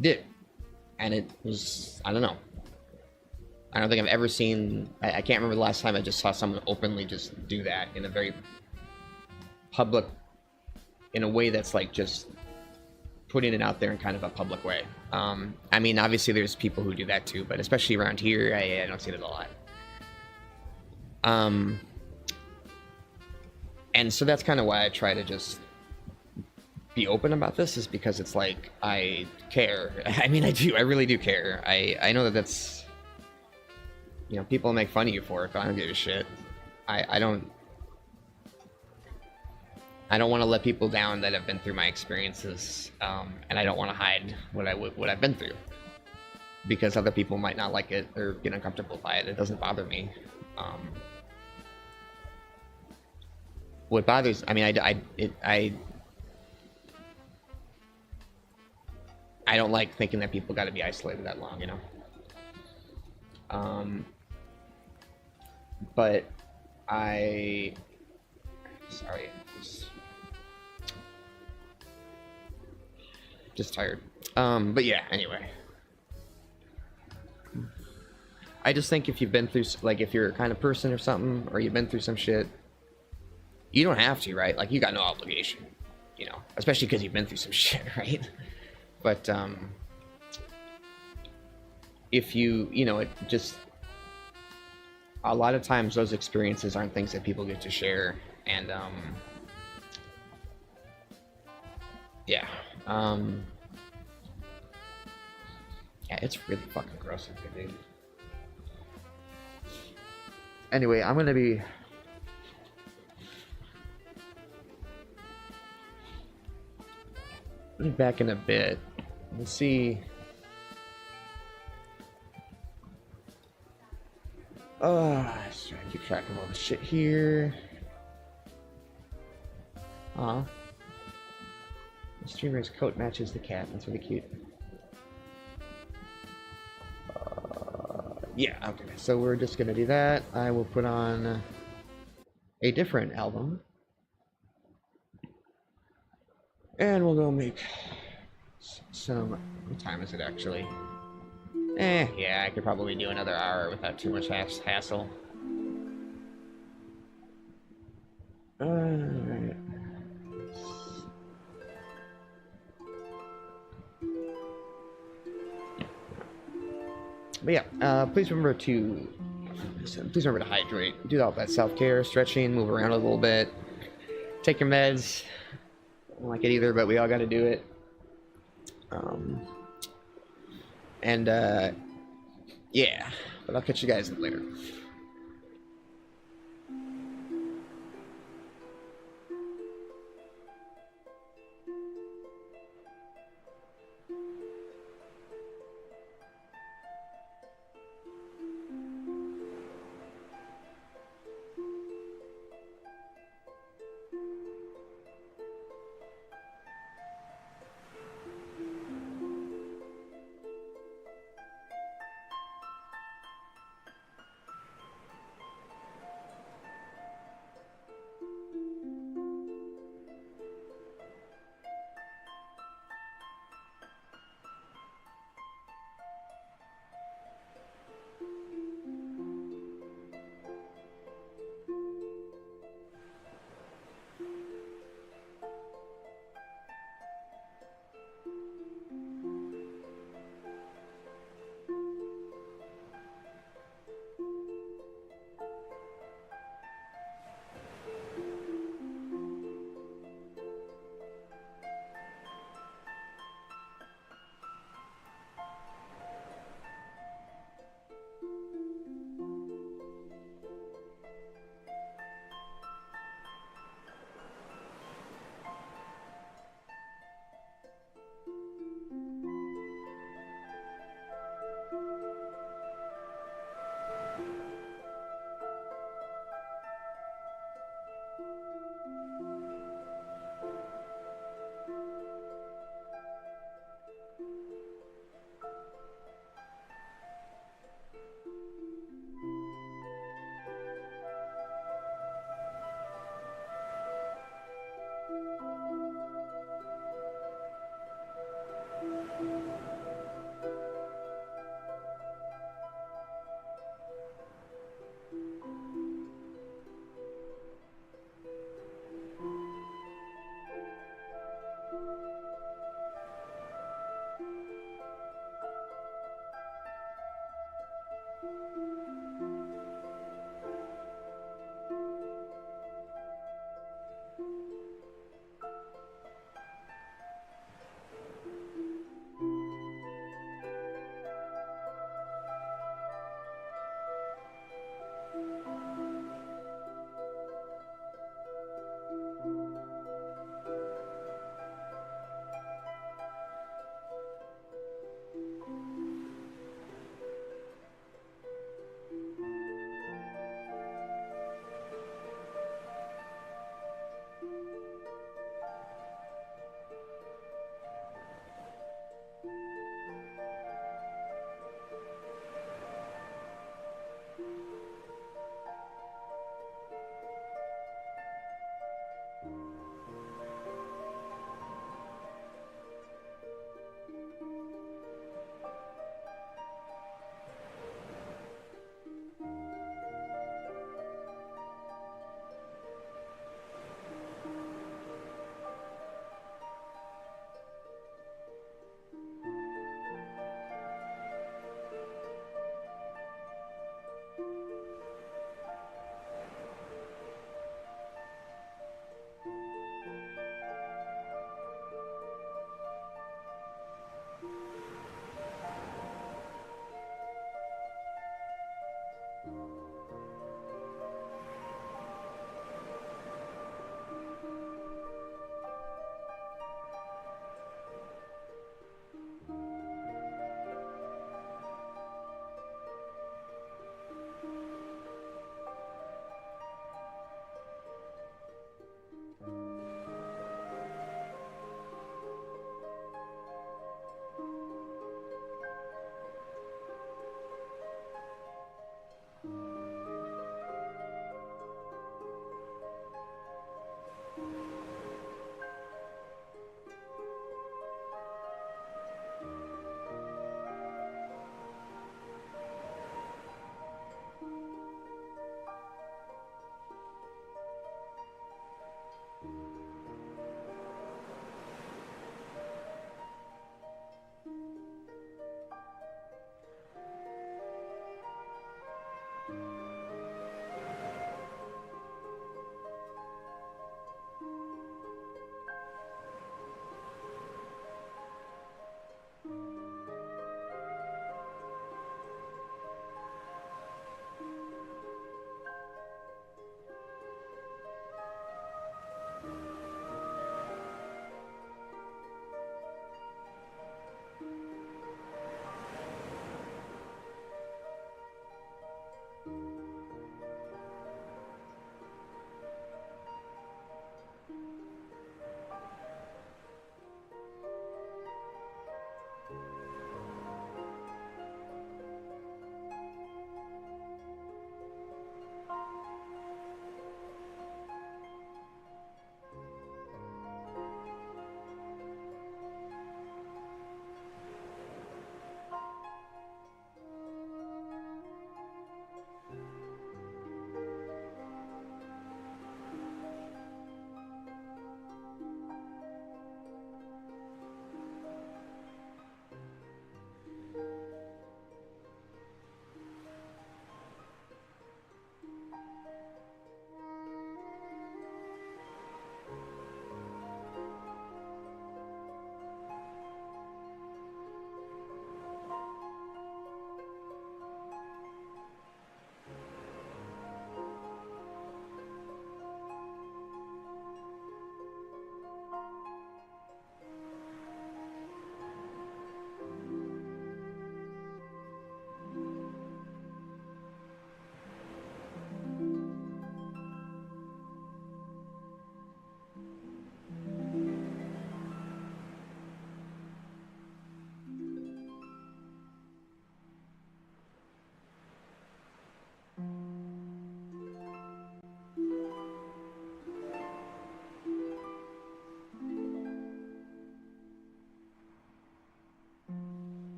S1: did. And it was, I don't know. I don't think I've ever seen, I can't remember the last time I just saw someone openly just do that in a very public, in a way that's like just putting it out there in kind of a public way. I mean, obviously there's people who do that too, but especially around here, I don't see it a lot. And so that's kind of why I try to just be open about this, is because it's like, I care. I mean, I do. I really do care. I know that that's, people make fun of you for it, but I don't give a shit. I don't want to let people down that have been through my experiences, and I don't want to hide what I've been through, because other people might not like it or get uncomfortable by it. It doesn't bother me. What bothers, I mean, I don't like thinking that people got to be isolated that long, But sorry. Just tired. But yeah, anyway. I just think if you've been through, like, if you're a kind of person or something, or you've been through some shit, you don't have to, right? Like, you got no obligation, especially because you've been through some shit, right? But, if it just, a lot of times those experiences aren't things that people get to share, and, yeah. Yeah, it's really fucking gross in here, dude. Anyway, I'm gonna be back in a bit. Let's see. Let's try to keep track of all the shit here. The streamer's coat matches the cat. That's really cute. Yeah, okay. So we're just gonna do that. I will put on a different album. And we'll go make So, what time is it actually? Yeah, I could probably do another hour without too much hassle. Alright. But yeah, please remember to hydrate. Do all that self-care, stretching, move around a little bit. Take your meds. I don't like it either, but we all got to do it. And yeah, but I'll catch you guys later.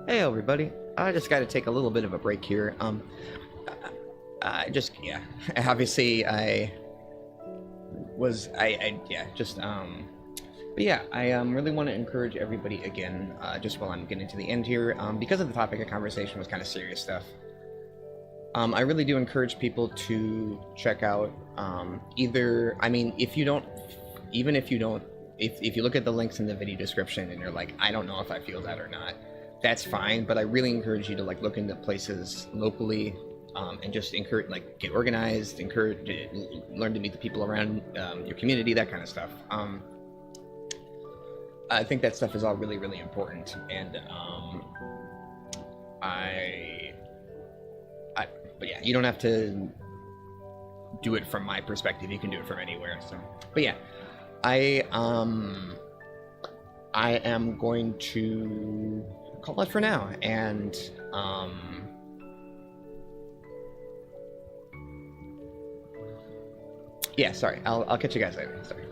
S2: Hey everybody, I just got to take a little bit of a break here. Yeah, obviously but yeah, I really want to encourage everybody again, just while I'm getting to the end here, because of the topic of conversation was kind of serious stuff. I really do encourage people to check out, either, I mean, if you don't, even if you don't, if you look at the links in the video description and you're like, I don't know if I feel that or not, that's fine, but I really encourage you to like look into places locally, and just encourage, like, get organized, learn to meet the people around your community, that kind of stuff. I think that stuff is all really, really important, and but yeah, you don't have to do it from my perspective. You can do it from anywhere. So, but yeah, I am going to call it for now, and yeah, sorry, I'll catch you guys later. Sorry.